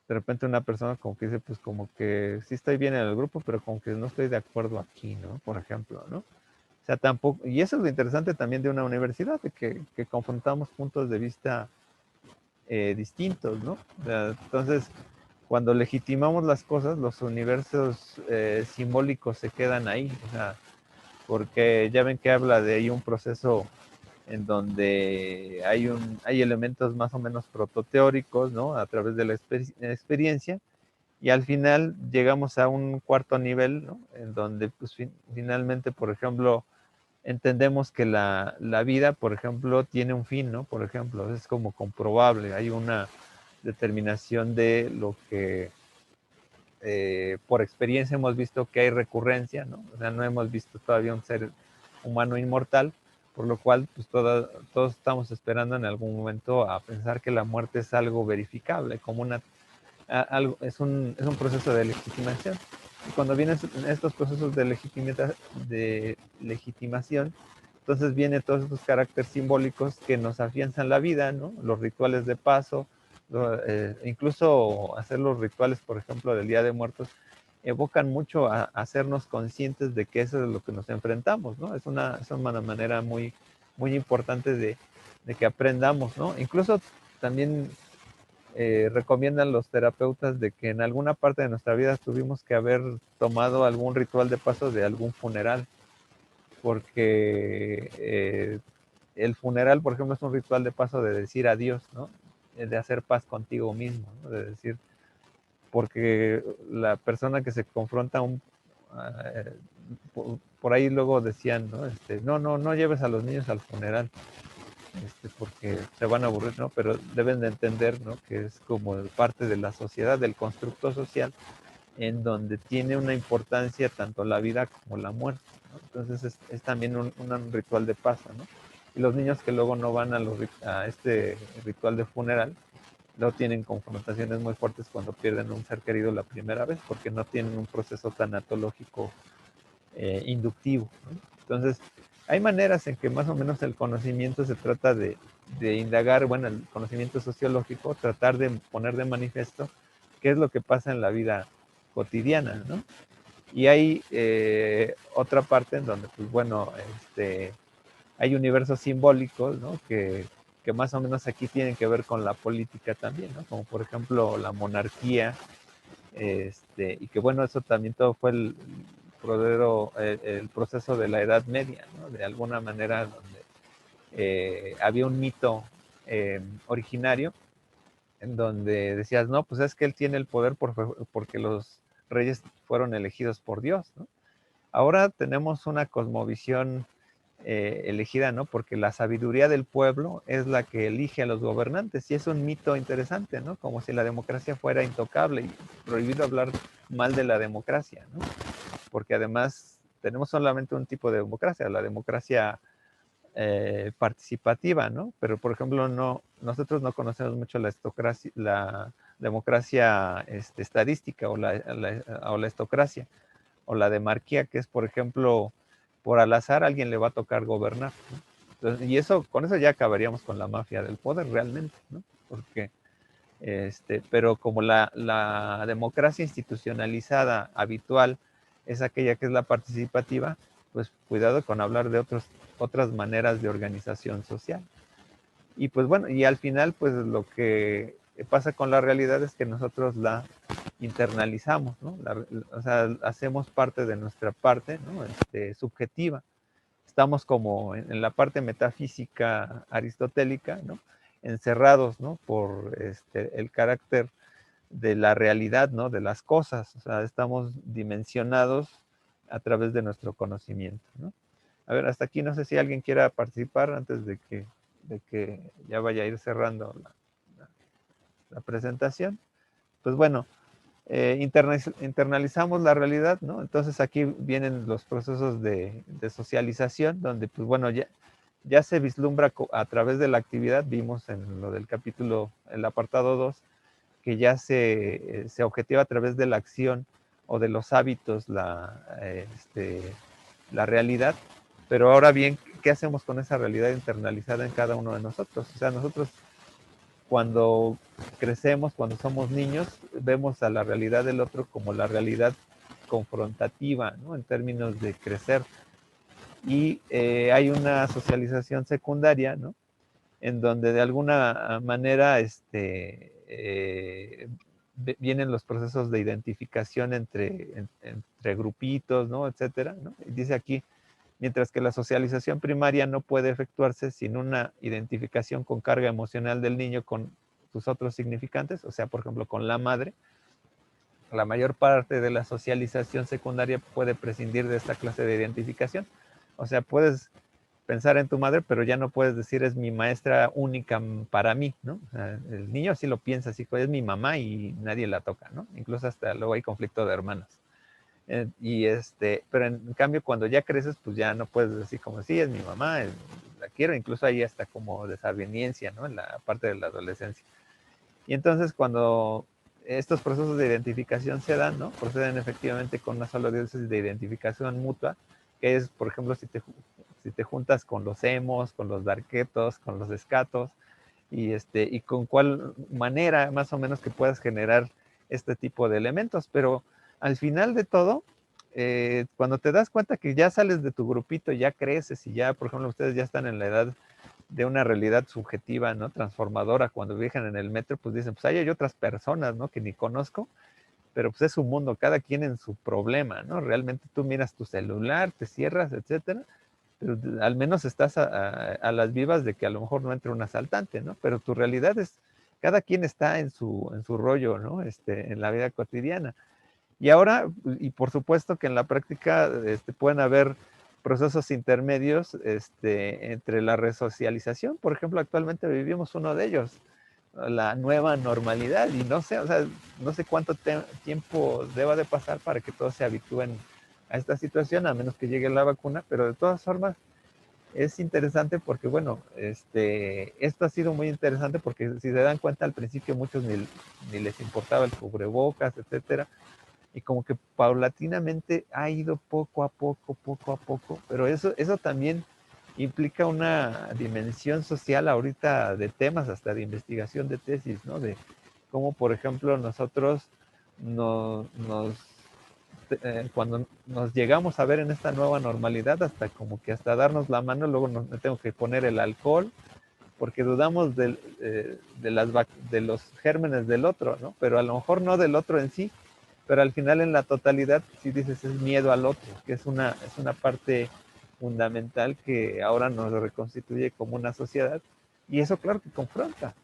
A: de repente una persona como que dice, pues como que sí estoy bien en el grupo, pero como que no estoy de acuerdo aquí, ¿no? Por ejemplo, ¿no? O sea, tampoco, y eso es lo interesante también de una universidad, de que confrontamos puntos de vista distintos, ¿no? O sea, entonces, cuando legitimamos las cosas, los universos simbólicos se quedan ahí, o sea, porque ya ven que habla de ahí un proceso en donde hay elementos más o menos prototeóricos, ¿no? A través de la experiencia, y al final llegamos a un cuarto nivel, ¿no? En donde pues finalmente, por ejemplo, entendemos que la vida, por ejemplo, tiene un fin, ¿no? Por ejemplo, es como comprobable, hay una determinación de lo que por experiencia hemos visto que hay recurrencia, ¿no? O sea, no hemos visto todavía un ser humano inmortal, por lo cual pues todos estamos esperando en algún momento a pensar que la muerte es algo verificable, como es un proceso de legitimación. Y cuando vienen estos procesos de legitimación, entonces vienen todos estos caracteres simbólicos que nos afianzan la vida, ¿no? Los rituales de paso, incluso hacer los rituales, por ejemplo, del Día de Muertos, evocan mucho a hacernos conscientes de que eso es lo que nos enfrentamos, ¿no? Es una manera muy, muy importante de que aprendamos, ¿no? Incluso también recomiendan los terapeutas de que en alguna parte de nuestra vida tuvimos que haber tomado algún ritual de paso de algún funeral, porque el funeral, por ejemplo, es un ritual de paso de decir adiós, ¿no? De hacer paz contigo mismo, ¿no? De decir, porque la persona que se confronta por ahí luego decían, ¿no? No lleves a los niños al funeral, porque se van a aburrir, ¿no? Pero deben de entender, ¿no? Que es como parte de la sociedad, del constructo social, en donde tiene una importancia tanto la vida como la muerte, ¿no? Entonces es también un ritual de paso, ¿no? Y los niños que luego no van a este ritual de funeral, no tienen confrontaciones muy fuertes cuando pierden un ser querido la primera vez, porque no tienen un proceso tanatológico inductivo, ¿no? Entonces, hay maneras en que más o menos el conocimiento se trata de indagar, bueno, el conocimiento sociológico, tratar de poner de manifiesto qué es lo que pasa en la vida cotidiana, ¿no? Y hay otra parte en donde, pues bueno, hay universos simbólicos, ¿no? Que más o menos aquí tienen que ver con la política también, ¿no? Como por ejemplo la monarquía, y que bueno, eso también todo fue el proceso de la Edad Media, ¿no? De alguna manera donde había un mito originario en donde decías, no, pues es que él tiene el poder porque los reyes fueron elegidos por Dios, ¿no? Ahora tenemos una cosmovisión elegida, ¿no? Porque la sabiduría del pueblo es la que elige a los gobernantes y es un mito interesante, ¿no? Como si la democracia fuera intocable y prohibido hablar mal de la democracia, ¿no? Porque además tenemos solamente un tipo de democracia, la democracia participativa, ¿no? Pero por ejemplo, nosotros no conocemos mucho la democracia estadística o la estocracia o la demarquía, que es, por ejemplo, por al azar alguien le va a tocar gobernar, ¿no? Entonces, y con eso ya acabaríamos con la mafia del poder realmente, ¿no? Porque, pero como la democracia institucionalizada habitual es aquella que es la participativa, pues cuidado con hablar de otras maneras de organización social. Y pues bueno, y al final, pues lo que pasa con la realidad es que nosotros la internalizamos, ¿no? O sea, hacemos parte de nuestra parte, ¿no? Subjetiva. Estamos como en la parte metafísica aristotélica, ¿no? Encerrados, ¿no? Por el carácter de la realidad, ¿no? De las cosas. O sea, estamos dimensionados a través de nuestro conocimiento, ¿no? A ver, hasta aquí no sé si alguien quiera participar antes de que ya vaya a ir cerrando la presentación. Pues bueno, internalizamos la realidad, ¿no? Entonces aquí vienen los procesos de socialización, donde pues bueno, ya se vislumbra a través de la actividad, vimos en lo del capítulo, el apartado 2, que ya se objetiva a través de la acción o de los hábitos la realidad, pero ahora bien, ¿qué hacemos con esa realidad internalizada en cada uno de nosotros? O sea, nosotros cuando crecemos, cuando somos niños, vemos a la realidad del otro como la realidad confrontativa, ¿no? En términos de crecer. Y hay una socialización secundaria, ¿no? En donde de alguna manera vienen los procesos de identificación entre grupitos, ¿no? Etcétera, ¿no? Y dice aquí, mientras que la socialización primaria no puede efectuarse sin una identificación con carga emocional del niño con sus otros significantes, o sea, por ejemplo, con la madre, la mayor parte de la socialización secundaria puede prescindir de esta clase de identificación. O sea, puedes pensar en tu madre, pero ya no puedes decir es mi maestra única para mí, ¿no? O sea, el niño sí lo piensa, así es mi mamá y nadie la toca, ¿no? Incluso hasta luego hay conflicto de hermanos. Pero en cambio cuando ya creces, pues ya no puedes decir como, sí, es mi mamá, la quiero, incluso ahí hasta como desaveniencia, ¿no? En la parte de la adolescencia. Y entonces cuando estos procesos de identificación se dan, ¿no? Proceden efectivamente con una sola diócesis de identificación mutua, que es, por ejemplo, si te juntas con los emos, con los darketos, con los escatos, y con cuál manera más o menos que puedas generar este tipo de elementos, pero al final de todo, cuando te das cuenta que ya sales de tu grupito, ya creces y ya, por ejemplo, ustedes ya están en la edad de una realidad subjetiva, ¿no? Transformadora, cuando viajan en el metro, pues dicen, pues hay otras personas, ¿no? Que ni conozco, pero pues es un mundo, cada quien en su problema, ¿no? Realmente tú miras tu celular, te cierras, etcétera, pero al menos estás a las vivas de que a lo mejor no entre un asaltante, ¿no? Pero tu realidad es, cada quien está en su rollo, ¿no? En la vida cotidiana. Y ahora, y por supuesto que en la práctica pueden haber procesos intermedios entre la resocialización. Por ejemplo, actualmente vivimos uno de ellos, la nueva normalidad, y no sé, o sea, no sé cuánto tiempo deba de pasar para que todos se habitúen a esta situación, a menos que llegue la vacuna, pero de todas formas es interesante porque, bueno, esto ha sido muy interesante porque si se dan cuenta al principio muchos ni les importaba el cubrebocas, etcétera, y como que paulatinamente ha ido poco a poco, pero eso también implica una dimensión social ahorita de temas, hasta de investigación de tesis, ¿no? De cómo, por ejemplo, nosotros cuando nos llegamos a ver en esta nueva normalidad, hasta como que hasta darnos la mano, luego me tengo que poner el alcohol, porque dudamos de los gérmenes del otro, ¿no? Pero a lo mejor no del otro en sí, pero al final en la totalidad, si dices, es miedo al otro, que es una parte fundamental que ahora nos reconstituye como una sociedad, y eso claro que confronta.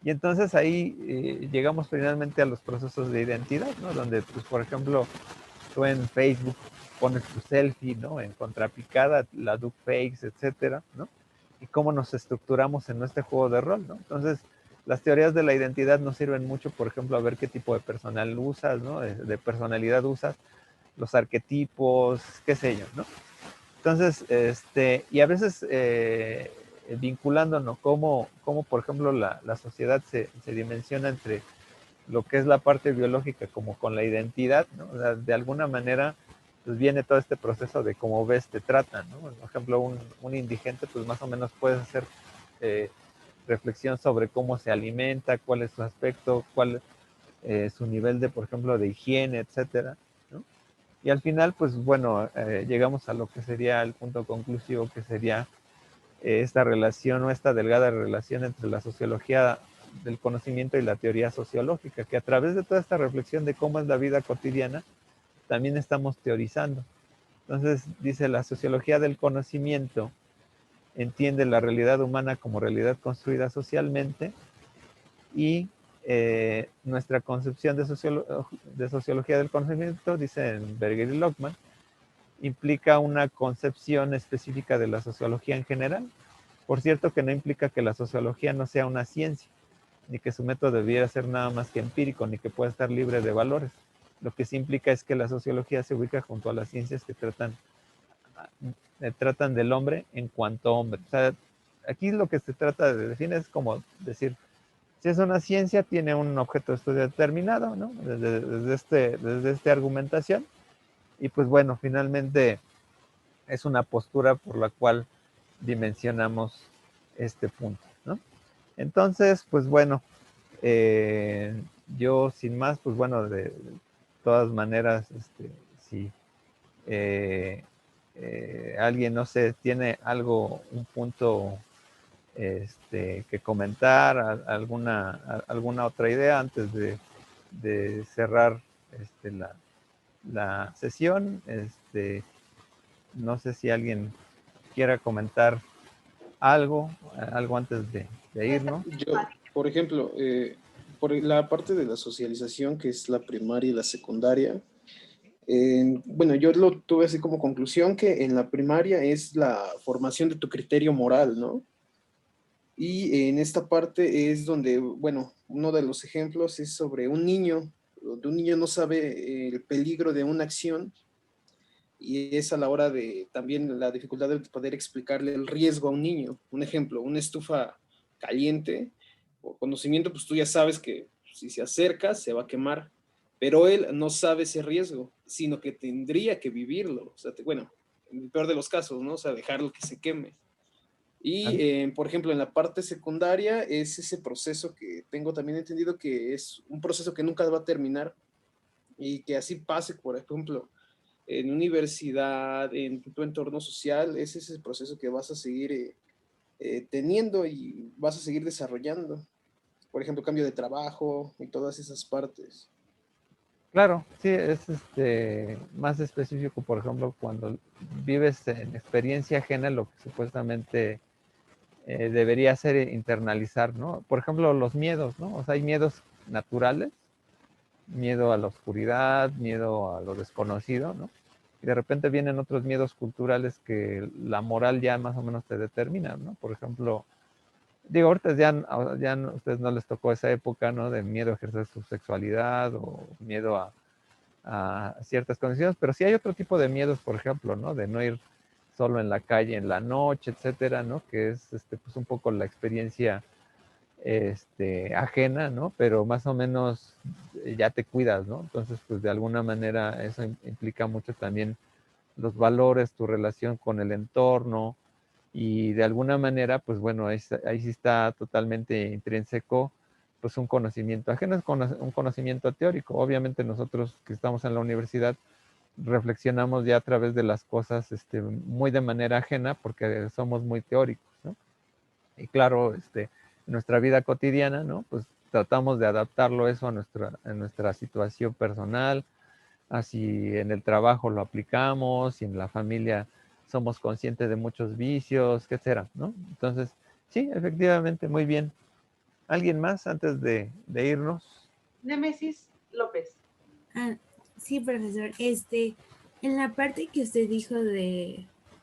A: Y entonces ahí llegamos finalmente a los procesos de identidad, ¿no? Donde, pues, por ejemplo, tú en Facebook pones tu selfie, ¿no? En contrapicada, la deepfakes, etcétera, ¿no? Y cómo nos estructuramos en este juego de rol, ¿no? Entonces, las teorías de la identidad nos sirven mucho, por ejemplo, a ver qué tipo de personal usas, ¿no? De personalidad usas, los arquetipos, qué sé yo, ¿no? Entonces, y a veces vinculándonos, cómo, por ejemplo, la sociedad se dimensiona entre lo que es la parte biológica como con la identidad, ¿no? O sea, de alguna manera, pues viene todo este proceso de cómo ves, te tratan, ¿no? Por ejemplo, un indigente, pues más o menos puedes hacer reflexión sobre cómo se alimenta, cuál es su aspecto, cuál es su nivel de, por ejemplo, de higiene, etcétera, ¿no? Y al final, pues bueno, llegamos a lo que sería el punto conclusivo, que sería esta relación o esta delgada relación entre la sociología del conocimiento y la teoría sociológica, que a través de toda esta reflexión de cómo es la vida cotidiana, también estamos teorizando. Entonces, dice, la sociología del conocimiento entiende la realidad humana como realidad construida socialmente, y nuestra concepción de sociología del conocimiento, dicen Berger y Lockman, implica una concepción específica de la sociología en general. Por cierto, que no implica que la sociología no sea una ciencia, ni que su método debiera ser nada más que empírico, ni que pueda estar libre de valores. Lo que sí implica es que la sociología se ubica junto a las ciencias que tratan del hombre en cuanto hombre. O sea, aquí lo que se trata de definir es como decir, si es una ciencia, tiene un objeto de estudio determinado, ¿no? Desde esta argumentación. Y pues bueno, finalmente es una postura por la cual dimensionamos este punto, ¿no? Entonces, pues bueno, yo sin más, pues bueno, de todas maneras, si alguien, no sé, tiene algo, un punto que comentar, alguna otra idea antes de cerrar la sesión, no sé si alguien quiera comentar algo antes de irnos.
E: Yo, por ejemplo, por la parte de la socialización, que es la primaria y la secundaria, bueno, yo lo tuve así como conclusión que en la primaria es la formación de tu criterio moral, ¿no? Y en esta parte es donde, bueno, uno de los ejemplos es sobre un niño, donde un niño no sabe el peligro de una acción, y es a la hora de también la dificultad de poder explicarle el riesgo a un niño. Un ejemplo, una estufa caliente, por conocimiento, pues tú ya sabes que si se acerca se va a quemar, pero él no sabe ese riesgo, sino que tendría que vivirlo. O sea, bueno, en el peor de los casos, ¿no? O sea, dejarlo que se queme. Y, por ejemplo, en la parte secundaria es ese proceso que tengo también entendido que es un proceso que nunca va a terminar, y que así pase, por ejemplo, en universidad, en tu entorno social, es ese proceso que vas a seguir teniendo y vas a seguir desarrollando. Por ejemplo, cambio de trabajo y todas esas partes.
A: Claro, sí, es más específico, por ejemplo, cuando vives en experiencia ajena, lo que supuestamente debería ser internalizar, ¿no? Por ejemplo, los miedos, ¿no? O sea, hay miedos naturales, miedo a la oscuridad, miedo a lo desconocido, ¿no? Y de repente vienen otros miedos culturales que la moral ya más o menos te determina, ¿no? Por ejemplo, digo, ahorita ya ustedes no les tocó esa época, ¿no? De miedo a ejercer su sexualidad o miedo a ciertas condiciones, pero sí hay otro tipo de miedos, por ejemplo, ¿no? De no ir solo en la calle en la noche, etcétera, ¿no? Que es pues un poco la experiencia ajena, ¿no? Pero más o menos ya te cuidas, ¿no? Entonces, pues de alguna manera eso implica mucho también los valores, tu relación con el entorno y de alguna manera, pues bueno, ahí sí está totalmente intrínseco pues un conocimiento ajeno, es un conocimiento teórico. Obviamente nosotros que estamos en la universidad reflexionamos ya a través de las cosas muy de manera ajena porque somos muy teóricos, ¿no? Y claro, en nuestra vida cotidiana, ¿no? Pues tratamos de adaptarlo eso a nuestra situación personal, así en el trabajo lo aplicamos, y en la familia somos conscientes de muchos vicios, etcétera, ¿no? Entonces, sí, efectivamente, muy bien. ¿Alguien más antes de irnos?
H: Némesis López.
B: Ah, sí, profesor. En la parte que usted dijo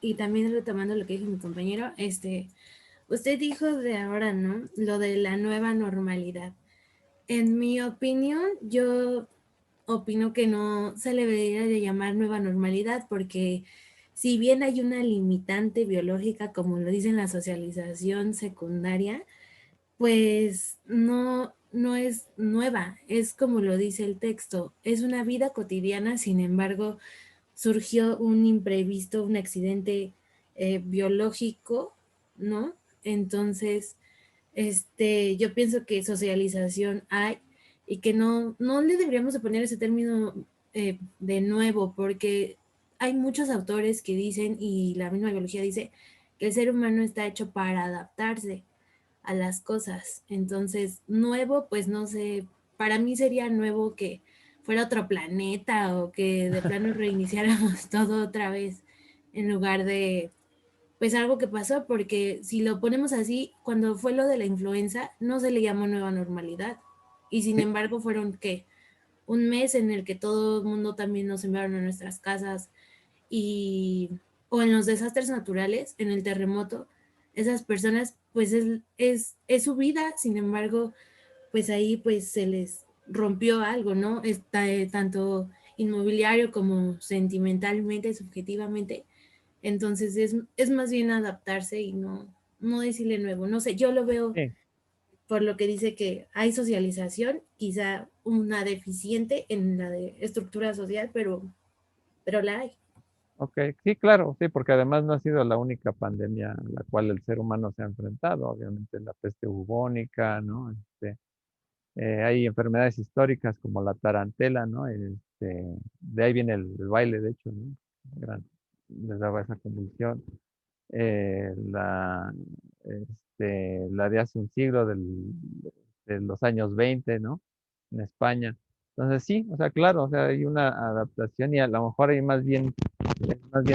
B: y también retomando lo que dijo mi compañero, usted dijo de ahora, ¿no? Lo de la nueva normalidad. En mi opinión, yo opino que no se le debería de llamar nueva normalidad porque si bien hay una limitante biológica, como lo dice en la socialización secundaria, pues no es nueva, es como lo dice el texto, es una vida cotidiana, sin embargo, surgió un imprevisto, un accidente biológico, ¿no? Entonces, yo pienso que socialización hay y que no le deberíamos de poner ese término de nuevo, porque hay muchos autores que dicen, y la misma biología dice, que el ser humano está hecho para adaptarse a las cosas. Entonces, nuevo, pues no sé, para mí sería nuevo que fuera otro planeta o que de plano reiniciáramos todo otra vez en lugar de pues algo que pasó, porque si lo ponemos así, cuando fue lo de la influenza, no se le llamó nueva normalidad. Y sin embargo, fueron ¿qué? Un mes en el que todo el mundo también nos enviaron a nuestras casas y o en los desastres naturales, en el terremoto, esas personas, pues es su vida, sin embargo, pues ahí pues se les rompió algo, ¿no? Tanto inmobiliario como sentimentalmente, subjetivamente. Entonces es más bien adaptarse y no decirle nuevo. No sé, yo lo veo
A: Sí.
B: por lo que dice que hay socialización, quizá una deficiente en la de estructura social, pero la hay.
A: Ok, sí, claro, sí, porque además no ha sido la única pandemia a la cual el ser humano se ha enfrentado, obviamente la peste bubónica, ¿no? Hay enfermedades históricas como la tarantela, ¿no? De ahí viene el baile, de hecho, ¿no? Les daba esa convulsión. La, la de hace un siglo, de los años 20, ¿no? En España. Entonces sí, o sea, claro, o sea, hay una adaptación y a lo mejor hay más bien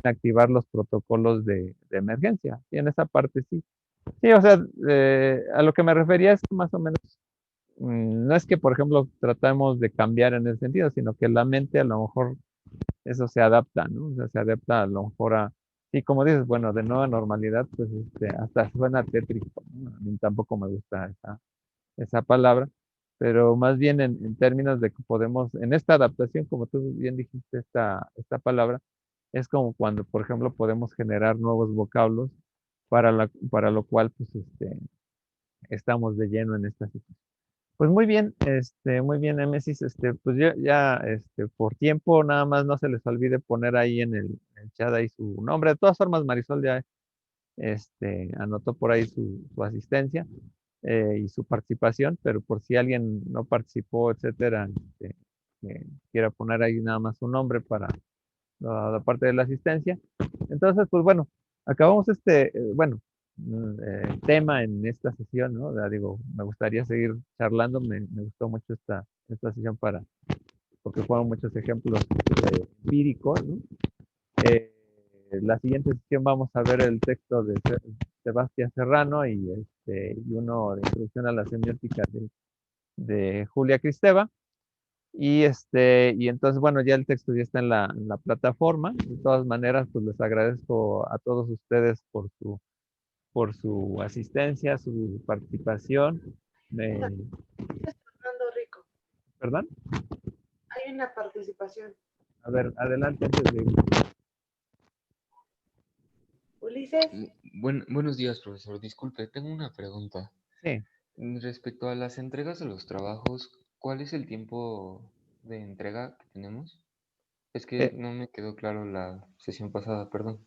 A: activar los protocolos de emergencia. Y en esa parte sí. Sí, o sea, a lo que me refería es que más o menos, no es que, por ejemplo, tratamos de cambiar en ese sentido, sino que la mente a lo mejor eso se adapta, ¿no? O sea, se adapta a lo mejor y como dices, bueno, de nueva normalidad, pues hasta suena tétrico, ¿no? A mí tampoco me gusta esa palabra, pero más bien en términos de que podemos, en esta adaptación, como tú bien dijiste, esta palabra, es como cuando, por ejemplo, podemos generar nuevos vocablos para lo cual, pues, estamos de lleno en esta situación. Pues muy bien, Nemesis, pues yo ya, por tiempo, nada más no se les olvide poner ahí en el chat ahí su nombre. De todas formas, Marisol ya, anotó por ahí su asistencia y su participación, pero por si alguien no participó, etcétera, que quiera poner ahí nada más su nombre para la parte de la asistencia. Entonces, pues bueno, acabamos tema en esta sesión, ¿no? Digo, me gustaría seguir charlando, me gustó mucho esta sesión porque fueron muchos ejemplos empíricos, ¿no? La siguiente sesión vamos a ver el texto de Sebastián Serrano y uno de introducción a la semiótica de Julia Kristeva. Y entonces, bueno, ya el texto ya está en la plataforma. De todas maneras, pues les agradezco a todos ustedes por su asistencia, su participación.
H: Fernando Rico,
A: ¿Perdón?
H: hay una participación.
A: A ver, adelante antes de...
H: Ulises.
Q: Buenos días, profesor. Disculpe, tengo una pregunta.
A: Sí.
Q: Respecto a las entregas de los trabajos, ¿cuál es el tiempo de entrega que tenemos? Es que no me quedó claro la sesión pasada, perdón.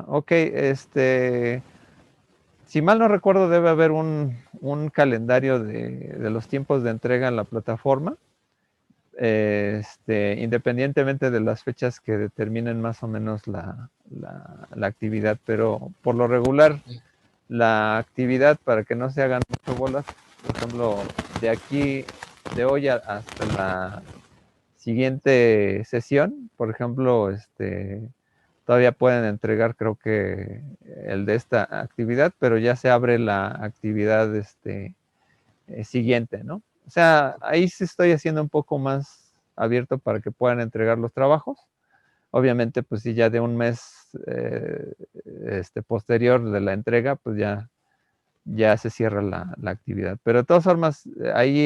A: Ok, si mal no recuerdo, debe haber un calendario de los tiempos de entrega en la plataforma, independientemente de las fechas que determinen más o menos la actividad, pero por lo regular, la actividad, para que no se hagan mucho bolas, por ejemplo, de aquí, de hoy hasta la siguiente sesión, por ejemplo, todavía pueden entregar, creo que el de esta actividad, pero ya se abre la actividad siguiente, ¿no? O sea, ahí sí estoy haciendo un poco más abierto para que puedan entregar los trabajos. Obviamente, pues si ya de un mes posterior de la entrega, pues ya se cierra la actividad. Pero de todas formas, ahí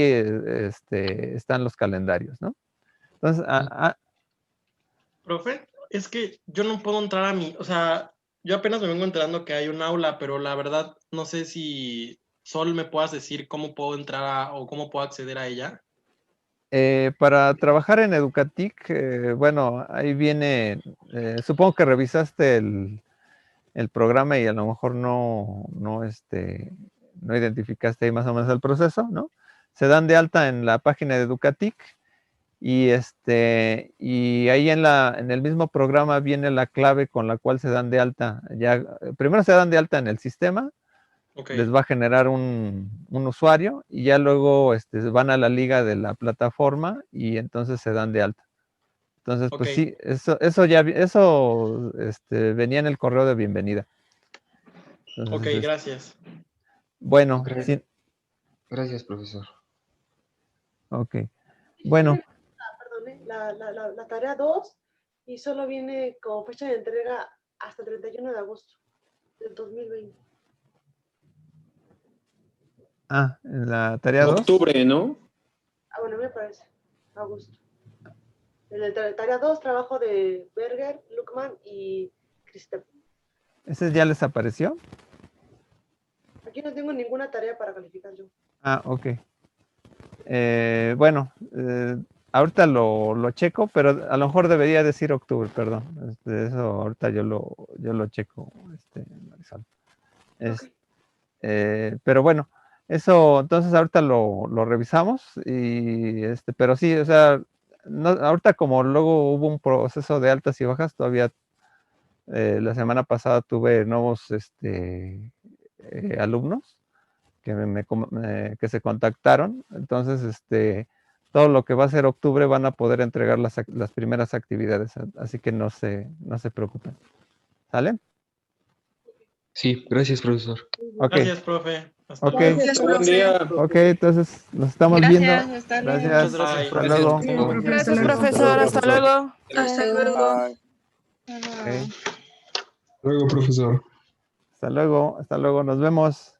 A: están los calendarios, ¿no? Entonces,
M: Profe, es que yo no puedo entrar a o sea, yo apenas me vengo enterando que hay un aula, pero la verdad no sé si Sol me puedas decir cómo puedo entrar o cómo puedo acceder a ella.
A: Para trabajar en Educatic, bueno, ahí viene, supongo que revisaste el programa y a lo mejor no identificaste ahí más o menos el proceso, ¿no? Se dan de alta en la página de Educatic y ahí en el mismo programa viene la clave con la cual se dan de alta. Ya, primero se dan de alta en el sistema, les va a generar un usuario y ya luego van a la liga de la plataforma y entonces se dan de alta. Entonces, pues sí, eso venía en el correo de bienvenida. Entonces,
M: Gracias.
A: Bueno,
Q: Gracias, profesor.
A: Ok. Bueno.
H: Perdón, la tarea 2 y solo viene como fecha de entrega hasta el 31 de agosto del 2020.
A: En la tarea 2.
E: Octubre, ¿no?
H: Bueno, me parece. Agosto. En la tarea 2, trabajo de Berger, Luckman y Christoph.
A: ¿Ese ya les apareció?
H: Aquí no tengo ninguna tarea para calificar yo.
A: Ok. Bueno, ahorita lo checo, pero a lo mejor debería decir octubre, perdón. Eso ahorita yo lo checo, Marisol. Pero bueno, eso entonces ahorita lo revisamos pero sí, o sea, ahorita como luego hubo un proceso de altas y bajas, todavía la semana pasada tuve nuevos alumnos que se contactaron, entonces todo lo que va a ser octubre van a poder entregar las primeras actividades, así que no se preocupen. ¿Sale?
Q: Sí, gracias, profesor.
A: Okay.
M: Gracias, profe.
A: Hasta
M: luego.
E: Buen día.
A: Ok, entonces nos estamos viendo.
K: Hasta luego.
A: Gracias.
M: Gracias.
A: Hasta luego.
N: Gracias, profesor. Hasta luego.
K: Hasta luego.
A: Okay.
G: Luego, profesor.
A: Hasta luego. Nos vemos.